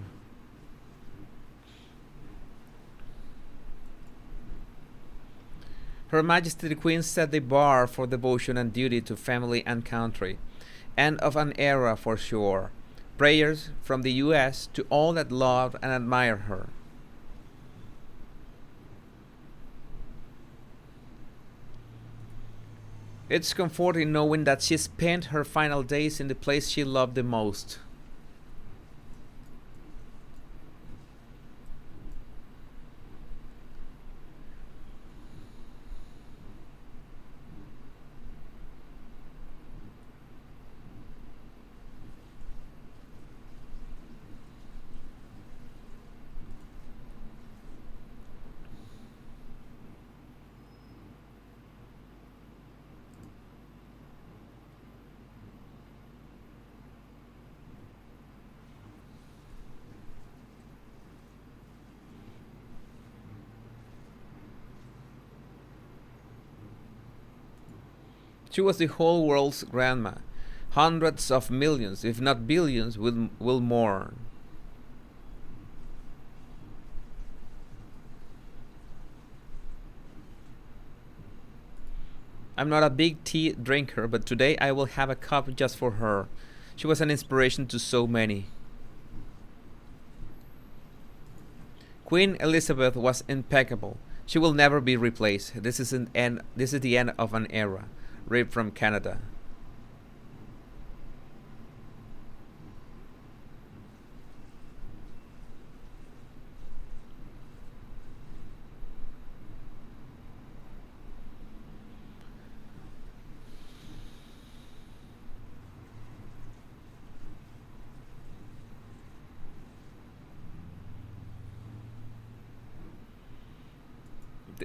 Her Majesty the Queen set the bar for devotion and duty to family and country. End of an era for sure. Prayers from the US to all that love and admire her. It's comforting knowing that she spent her final days in the place she loved the most. She was the whole world's grandma. Hundreds of millions, if not billions, will mourn. I'm not a big tea drinker, but today I will have a cup just for her. She was an inspiration to so many. Queen Elizabeth was impeccable. She will never be replaced. This is the end of an era. Ripped from Canada.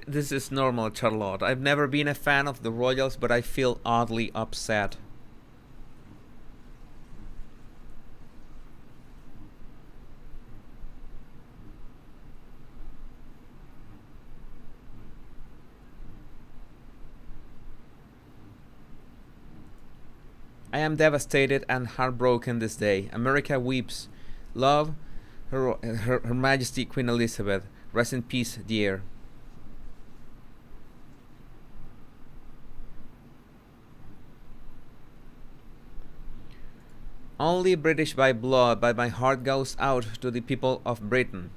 This is normal, Charlotte. I've never been a fan of the royals, but I feel oddly upset. I am devastated and heartbroken this day. America weeps. Love, Her Majesty Queen Elizabeth. Rest in peace, dear. Only British by blood, but my heart goes out to the people of Britain.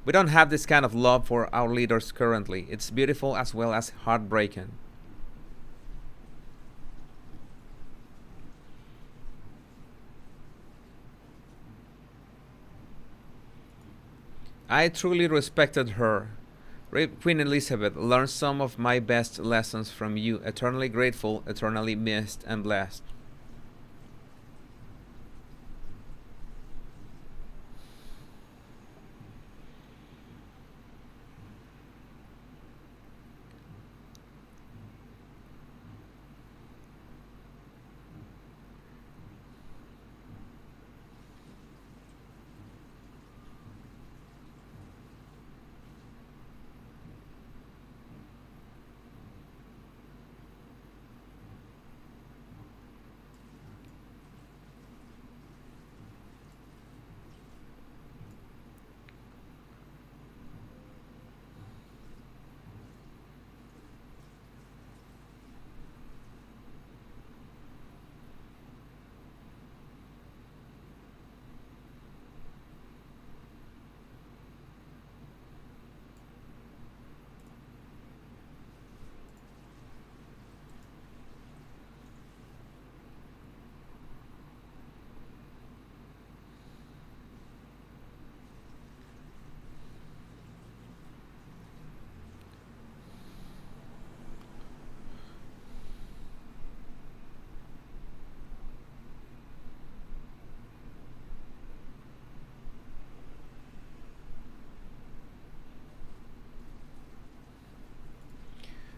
We don't have this kind of love for our leaders currently. It's beautiful as well as heartbreaking. I truly respected her. Queen Elizabeth learned some of my best lessons from you. Eternally grateful, eternally missed and blessed.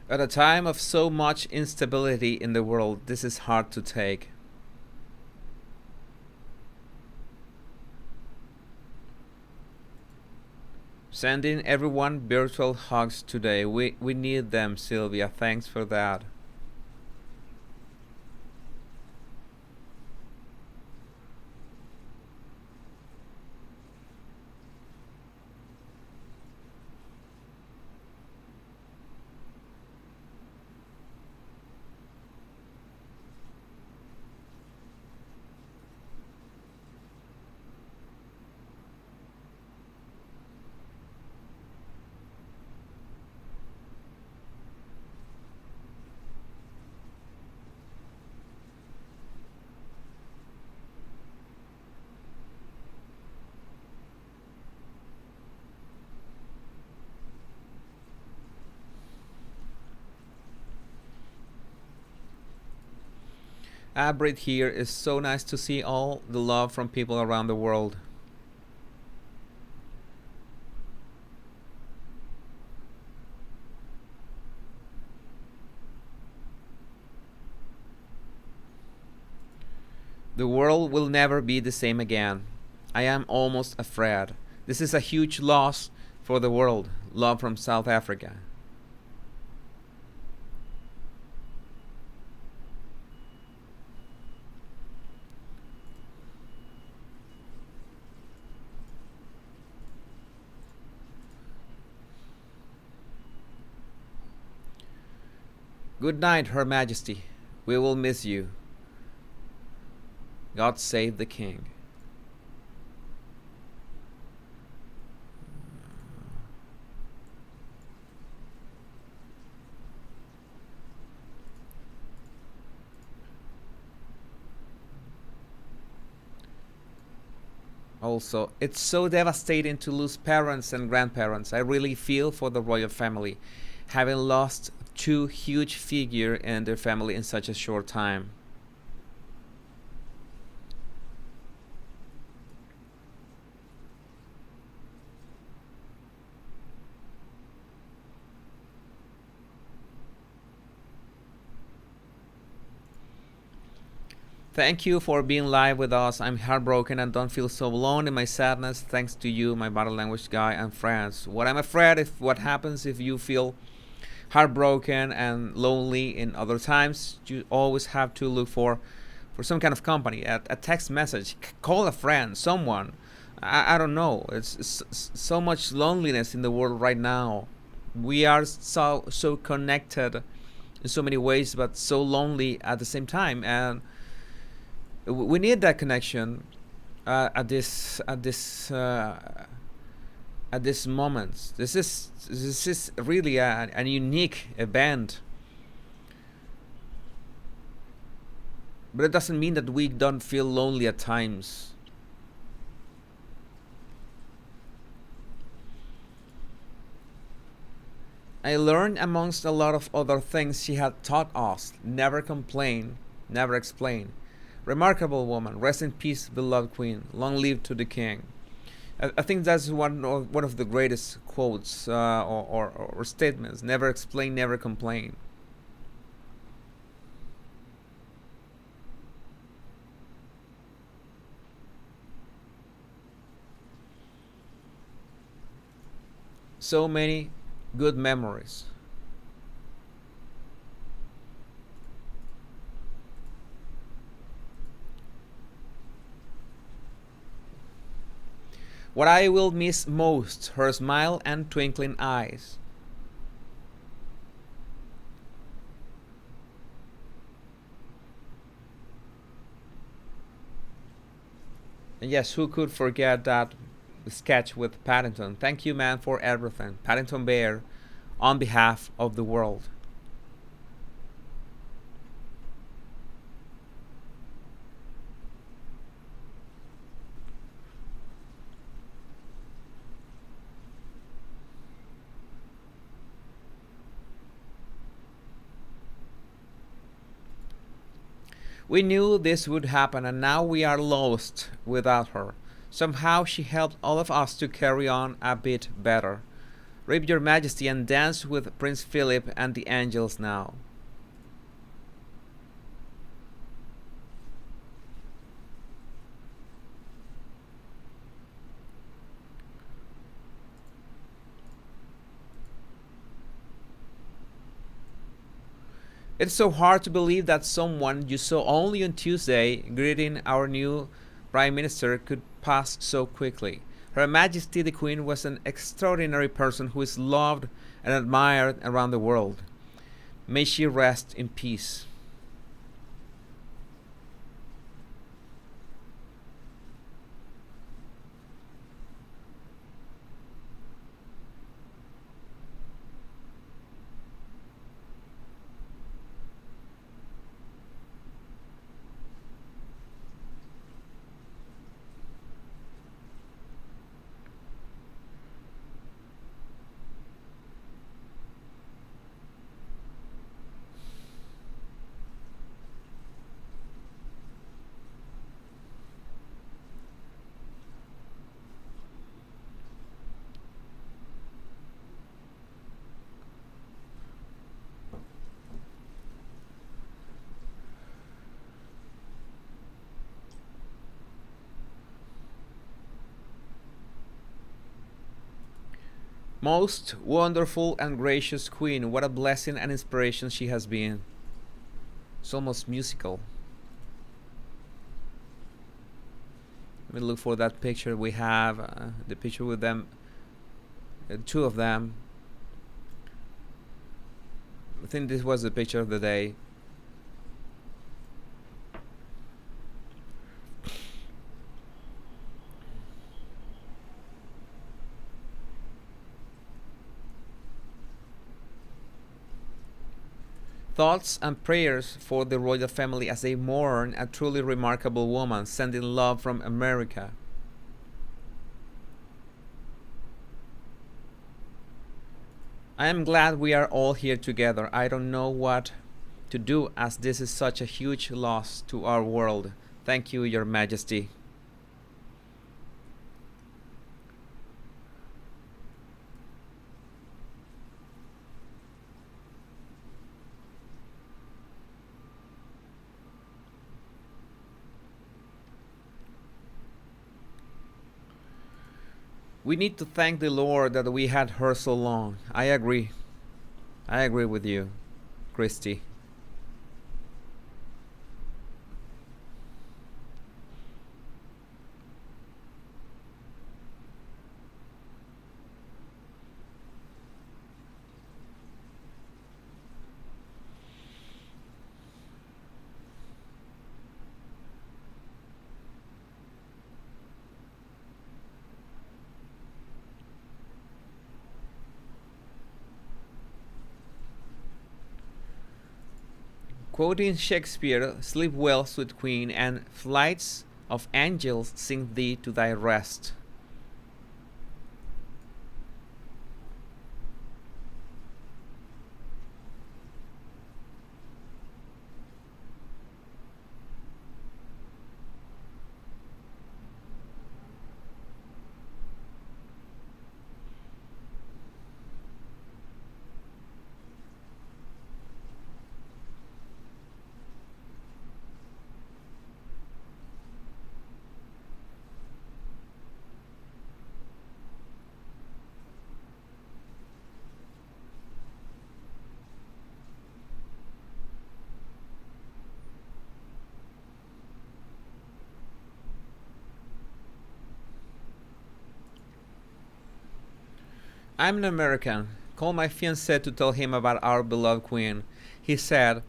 At a time of so much instability in the world, this is hard to take. Sending everyone virtual hugs today. We need them, Sylvia. Thanks for that. Abrit here. Is so nice to see all the love from people around the world. The world will never be the same again. I am almost afraid. This is a huge loss for the world. Love from South Africa. Good night, Her Majesty. We will miss you. God save the king. Also, it's so devastating to lose parents and grandparents. I really feel for the royal family, having lost two huge figures in their family in such a short time. Thank you for being live with us. I'm heartbroken and don't feel so alone in my sadness thanks to you, my body language guy and friends. What I'm afraid if what happens if you feel heartbroken and lonely in other times, you always have to look for some kind of company, a text message, call a friend, someone. I don't know. It's so much loneliness in the world right now. We are so connected in so many ways, but so lonely at the same time, and we need that connection at this moment. This is really a unique event, but it doesn't mean that we don't feel lonely at times. I learned, amongst a lot of other things she had taught us, never complain, never explain. Remarkable woman, rest in peace, beloved queen. Long live to the king. I think that's one of the greatest quotes or statements. Never explain, never complain. So many good memories. What I will miss most, her smile and twinkling eyes. And yes, who could forget that sketch with Paddington? Thank you, man, for everything. Paddington Bear, on behalf of the world. We knew this would happen, and now we are lost without her. Somehow she helped all of us to carry on a bit better. Rip your majesty and dance with Prince Philip and the angels now. It's so hard to believe that someone you saw only on Tuesday greeting our new Prime Minister could pass so quickly. Her Majesty the Queen was an extraordinary person who is loved and admired around the world. May she rest in peace. Most wonderful and gracious Queen, what a blessing and inspiration she has been. It's almost musical. Let me look for that picture. We have the picture with them, two of them. I think this was the picture of the day. Thoughts and prayers for the royal family as they mourn a truly remarkable woman, sending love from America. I am glad we are all here together. I don't know what to do as this is such a huge loss to our world. Thank you, Your Majesty. We need to thank the Lord that we had her so long. I agree. I agree with you, Christy. Quoting Shakespeare, sleep well, sweet queen, and flights of angels sing thee to thy rest. I'm an American. Called my fiancé to tell him about our beloved queen. He said,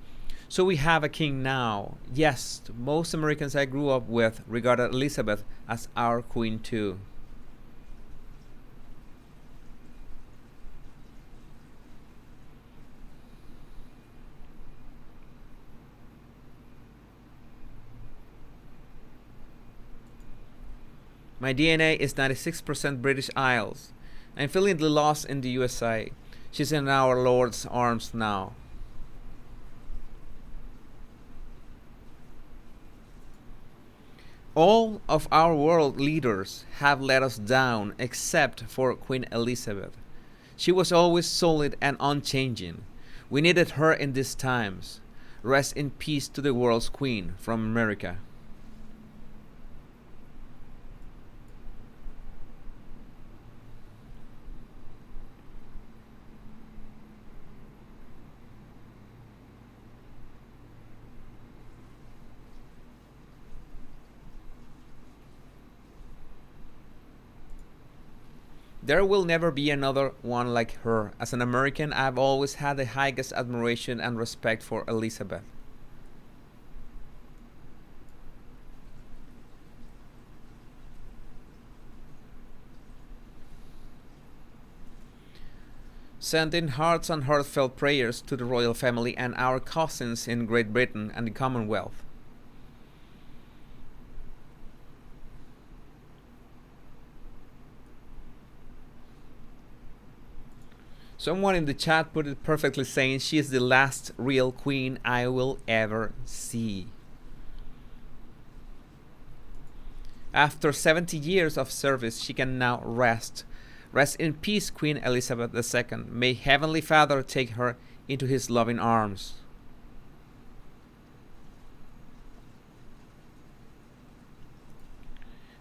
so we have a king now. Yes, most Americans I grew up with regarded Elizabeth as our queen too. My DNA is 96% British Isles. I'm feeling the loss in the USA. She's in our Lord's arms now. All of our world leaders have let us down except for Queen Elizabeth. She was always solid and unchanging. We needed her in these times. Rest in peace to the world's queen from America. There will never be another one like her. As an American, I've always had the highest admiration and respect for Elizabeth. Sending hearts and heartfelt prayers to the royal family and our cousins in Great Britain and the Commonwealth. Someone in the chat put it perfectly, saying she is the last real queen I will ever see. After 70 years of service, she can now rest. Rest in peace, Queen Elizabeth II. May Heavenly Father take her into his loving arms.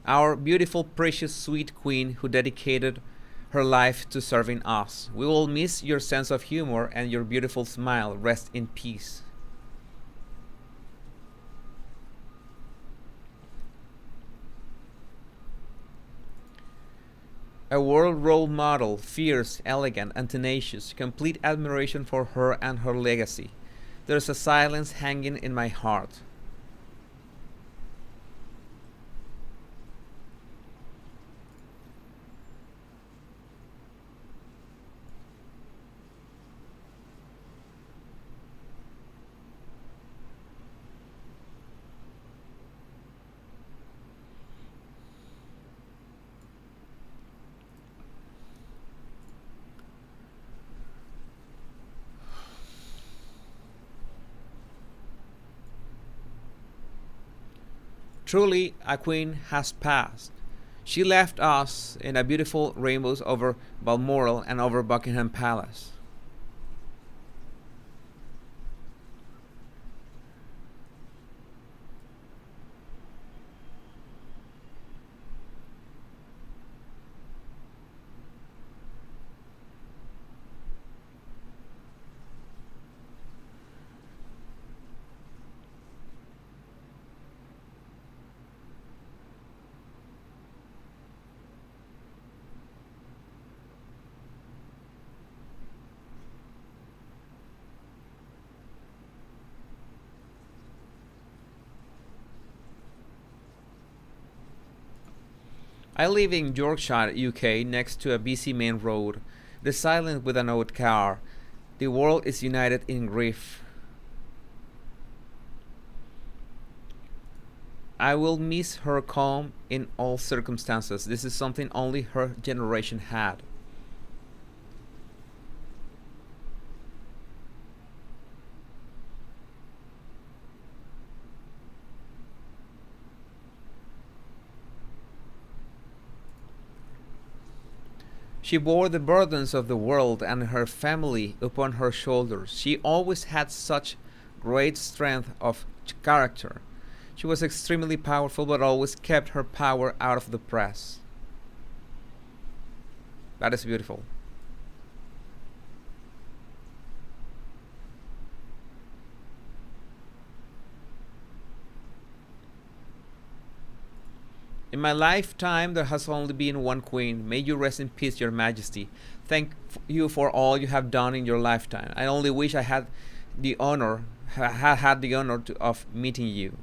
Our beautiful, precious, sweet queen who dedicated her life to serving us. We will miss your sense of humor and your beautiful smile. Rest in peace. A world role model, fierce, elegant, and tenacious, complete admiration for her and her legacy. There's a silence hanging in my heart. Truly, a queen has passed. She left us in a beautiful rainbows over Balmoral and over Buckingham Palace. I live in Yorkshire, UK, next to a busy main road. The silence with an old car. The world is united in grief. I will miss her calm in all circumstances. This is something only her generation had. She bore the burdens of the world and her family upon her shoulders. She always had such great strength of character. She was extremely powerful, but always kept her power out of the press. That is beautiful. In my lifetime, there has only been one queen. May you rest in peace, Your Majesty. Thank you for all you have done in your lifetime. I only wish I had the honor, had the honor of meeting you.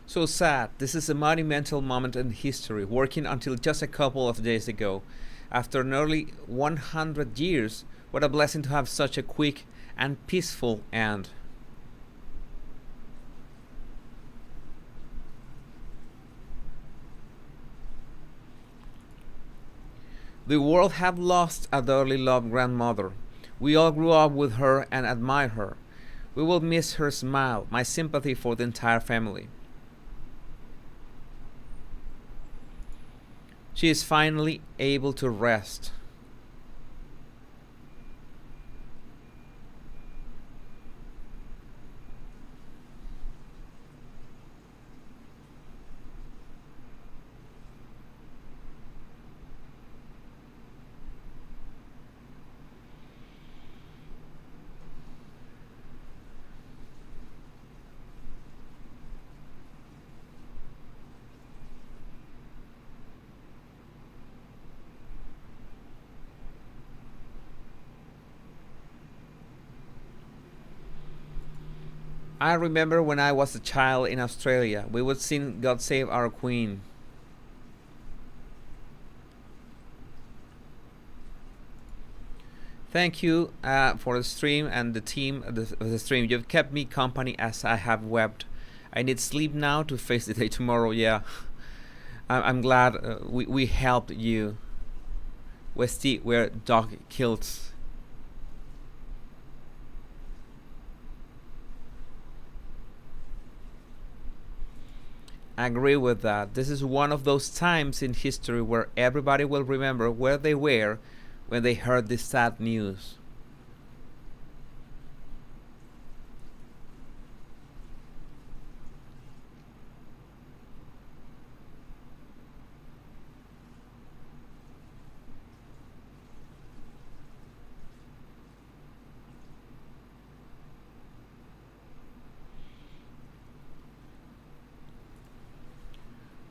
So sad. This is a monumental moment in history, working until just a couple of days ago. After nearly 100 years, what a blessing to have such a quick and peaceful end. The world had lost a dearly loved grandmother. We all grew up with her and admired her. We will miss her smile, my sympathy for the entire family. She is finally able to rest. I remember when I was a child in Australia, we would sing God Save Our Queen. Thank you for the stream and the team of the stream. You've kept me company as I have wept. I need sleep now to face the day tomorrow. Yeah, I'm glad we helped you. Westy wear dog kilts. I agree with that. This is one of those times in history where everybody will remember where they were when they heard this sad news.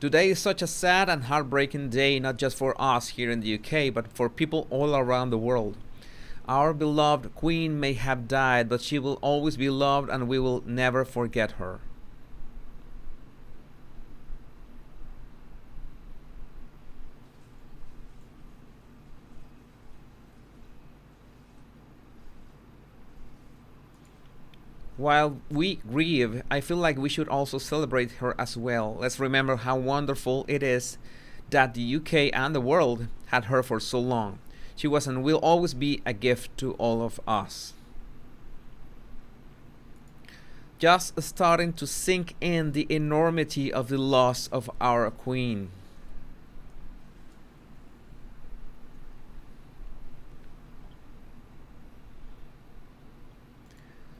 Today is such a sad and heartbreaking day, not just for us here in the UK, but for people all around the world. Our beloved Queen may have died, but she will always be loved and we will never forget her. While we grieve, I feel like we should also celebrate her as well. Let's remember how wonderful it is that the UK and the world had her for so long. She was and will always be a gift to all of us. Just starting to sink in the enormity of the loss of our Queen.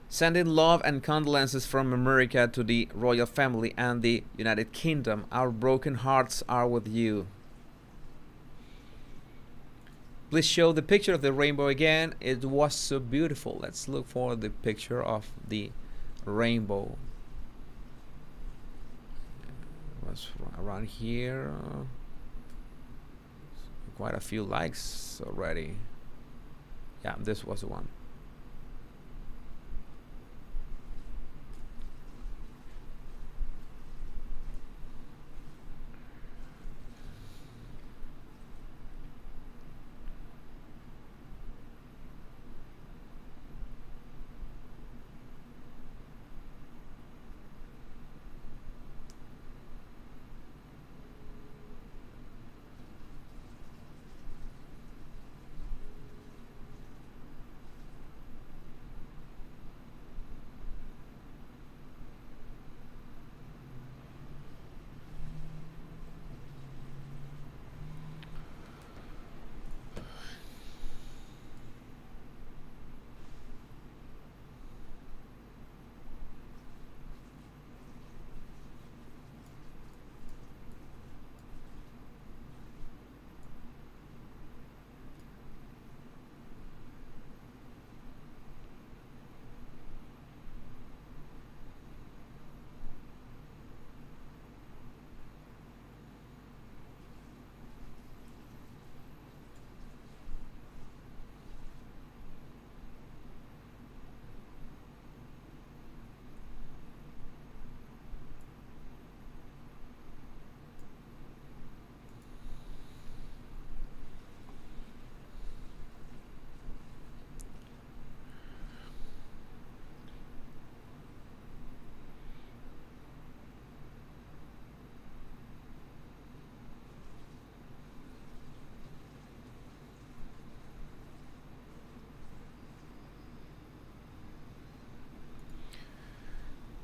Sending love and condolences from America to the royal family and the United Kingdom. Our broken hearts are with you. Please show the picture of the rainbow again. It was so beautiful. Let's look for the picture of the rainbow. It was around here. Quite a few likes already. Yeah, this was the one.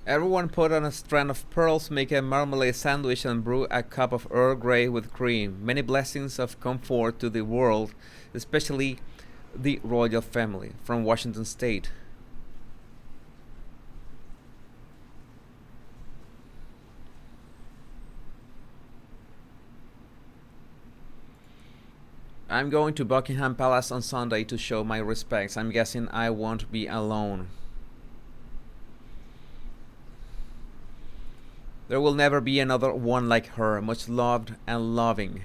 Everyone put on a strand of pearls, make a marmalade sandwich, and brew a cup of Earl Grey with cream. Many blessings of comfort to the world, especially the royal family. From Washington State. I'm going to Buckingham Palace on Sunday to show my respects. I'm guessing I won't be alone. There will never be another one like her, much loved and loving.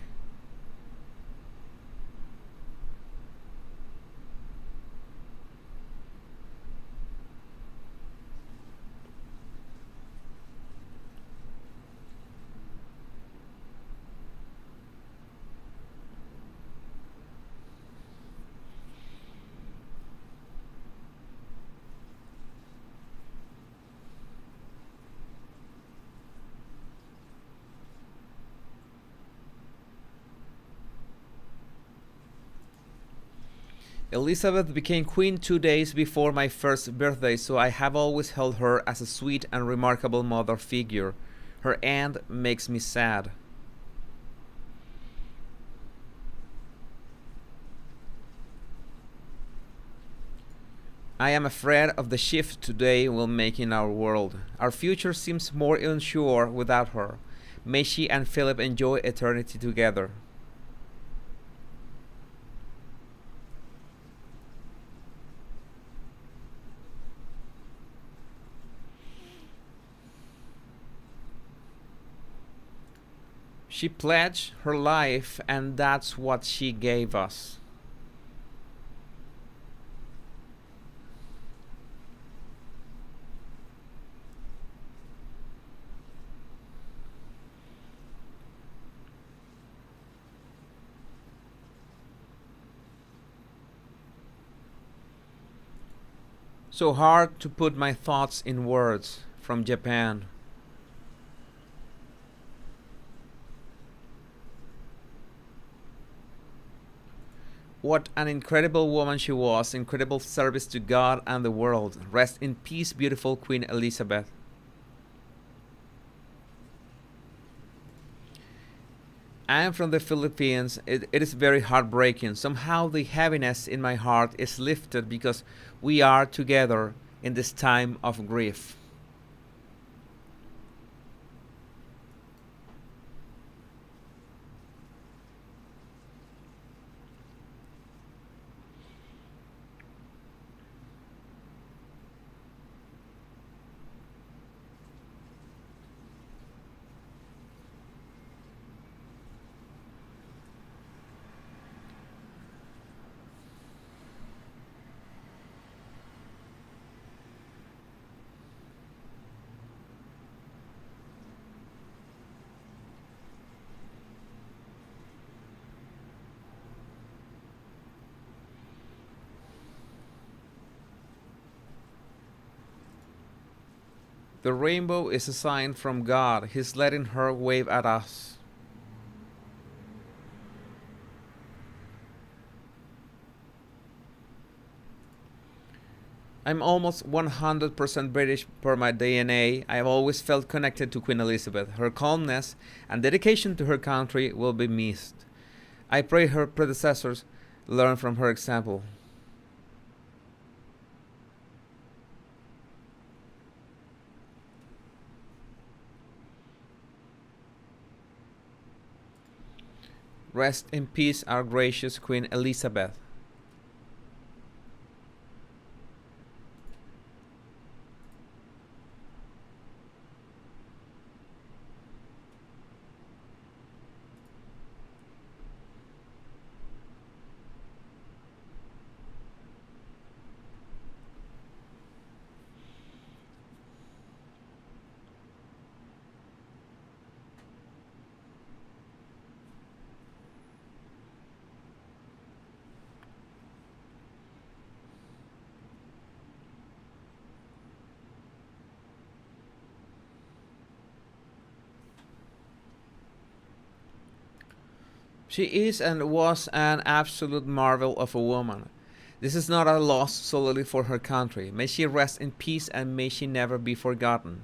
Elizabeth became queen 2 days before my first birthday, so I have always held her as a sweet and remarkable mother figure. Her end makes me sad. I am afraid of the shift today will make in our world. Our future seems more unsure without her. May she and Philip enjoy eternity together. She pledged her life, and that's what she gave us. So hard to put my thoughts in words. From Japan. What an incredible woman she was, incredible service to God and the world. Rest in peace, beautiful Queen Elizabeth. I am from the Philippines. It is very heartbreaking. Somehow the heaviness in my heart is lifted because we are together in this time of grief. The rainbow is a sign from God. He's letting her wave at us. I'm almost 100% British per my DNA. I have always felt connected to Queen Elizabeth. Her calmness and dedication to her country will be missed. I pray her predecessors learn from her example. Rest in peace, our gracious Queen Elizabeth. She is and was an absolute marvel of a woman. This is not a loss solely for her country. May she rest in peace and may she never be forgotten.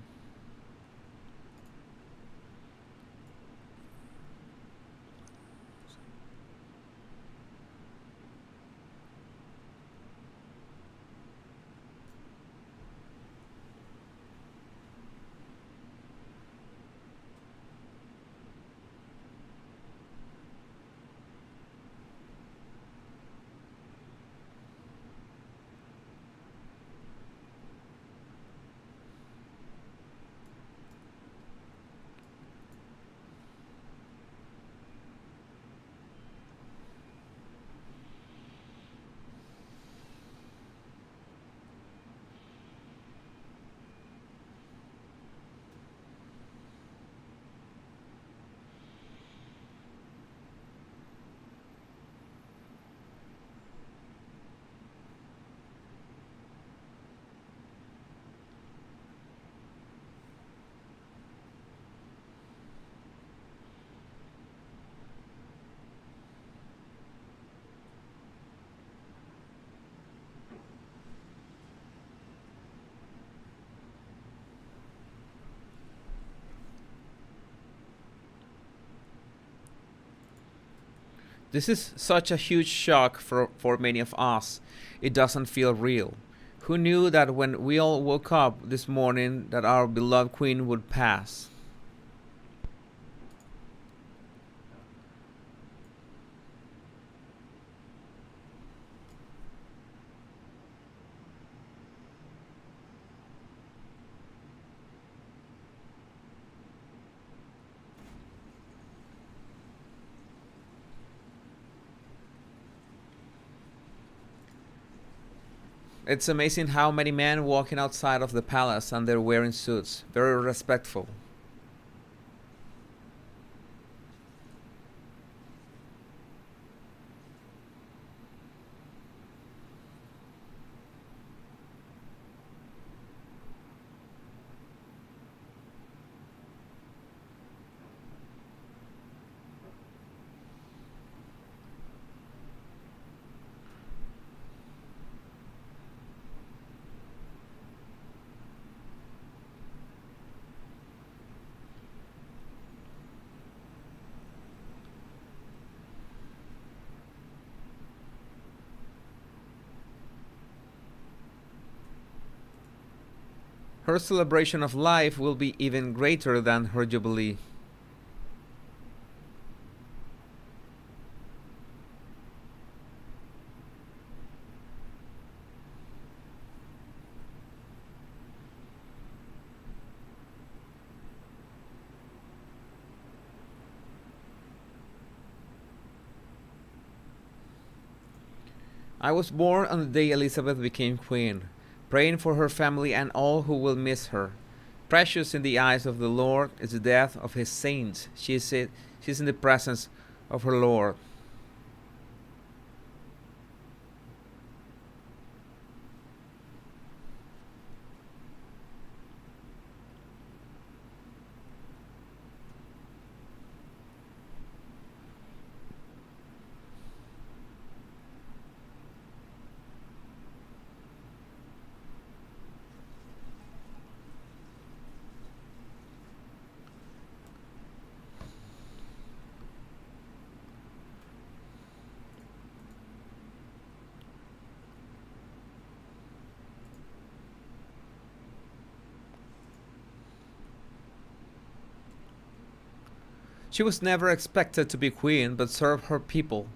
This is such a huge shock for many of us. It doesn't feel real. Who knew that when we all woke up this morning that our beloved queen would pass? It's amazing how many men walking outside of the palace and they're wearing suits. Very respectful. Her celebration of life will be even greater than her jubilee. I was born on the day Elizabeth became queen, praying for her family and all who will miss her. Precious in the eyes of the Lord is the death of his saints. She is in the presence of her Lord. She was never expected to be queen, but served her people.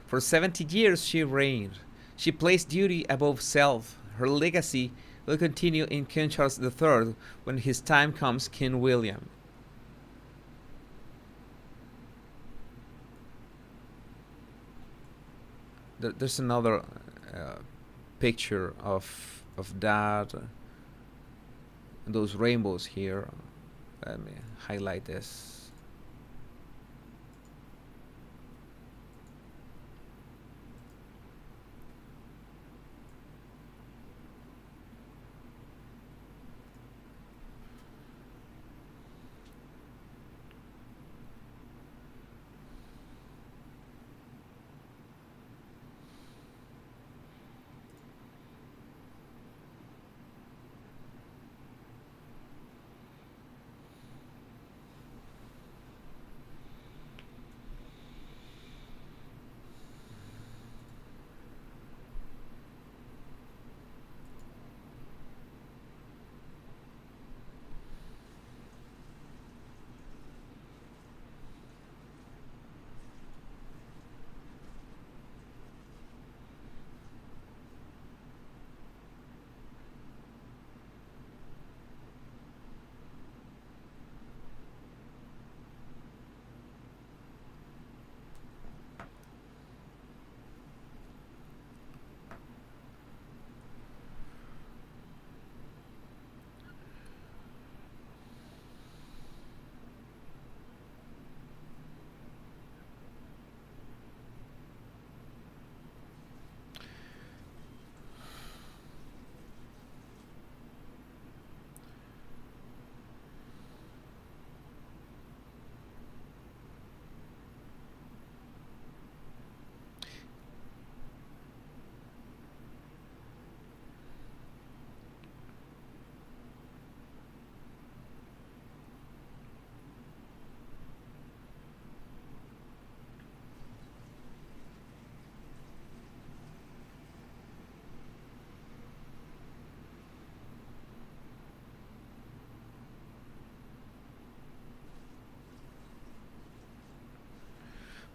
For 70 years she reigned. She placed duty above self. Her legacy will continue in King Charles III when his time comes, King William. There's another uh, picture of that. Those rainbows here. Let me highlight this.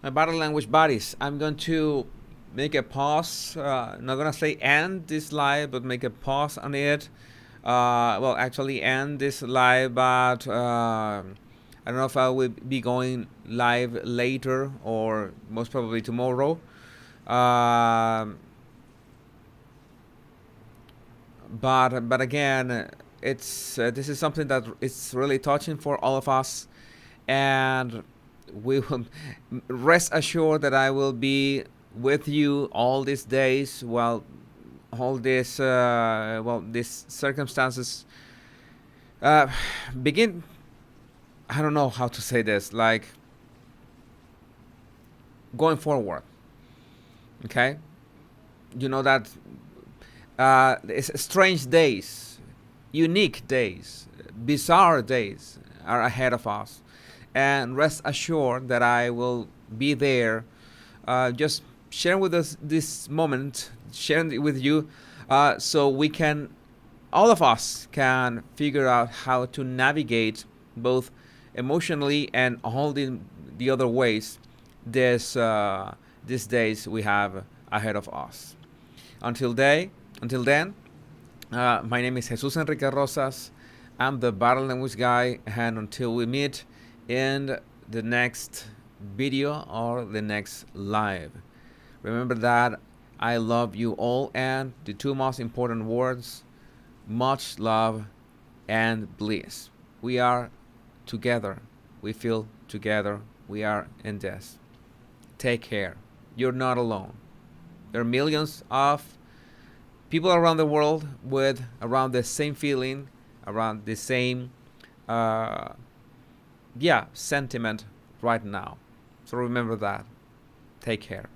My body language buddies, I'm going to make a pause. Not gonna say end this live, but make a pause on it. Well, actually end this live, but I don't know if I will be going live later or most probably tomorrow. But again, it's this is something that it's really touching for all of us, and we will rest assured that I will be with you all these days while all this these circumstances begin. I don't know how to say this, like going forward. Okay, you know that it's strange days, unique days, bizarre days are ahead of us, and rest assured that I will be there, just sharing with us this moment, sharing it with you, so we can, all of us can figure out how to navigate both emotionally and all the other ways this these days we have ahead of us. Until then, my name is Jesus Enrique Rosas. I'm the Battle Language Guy, and until we meet in the next video or the next live, remember that I love you all, and the two most important words: much love and bliss. We are together. We feel together. We are in this. Take care. You're not alone. There are millions of people around the world with around the same feeling, around the same sentiment right now. So remember that. Take care.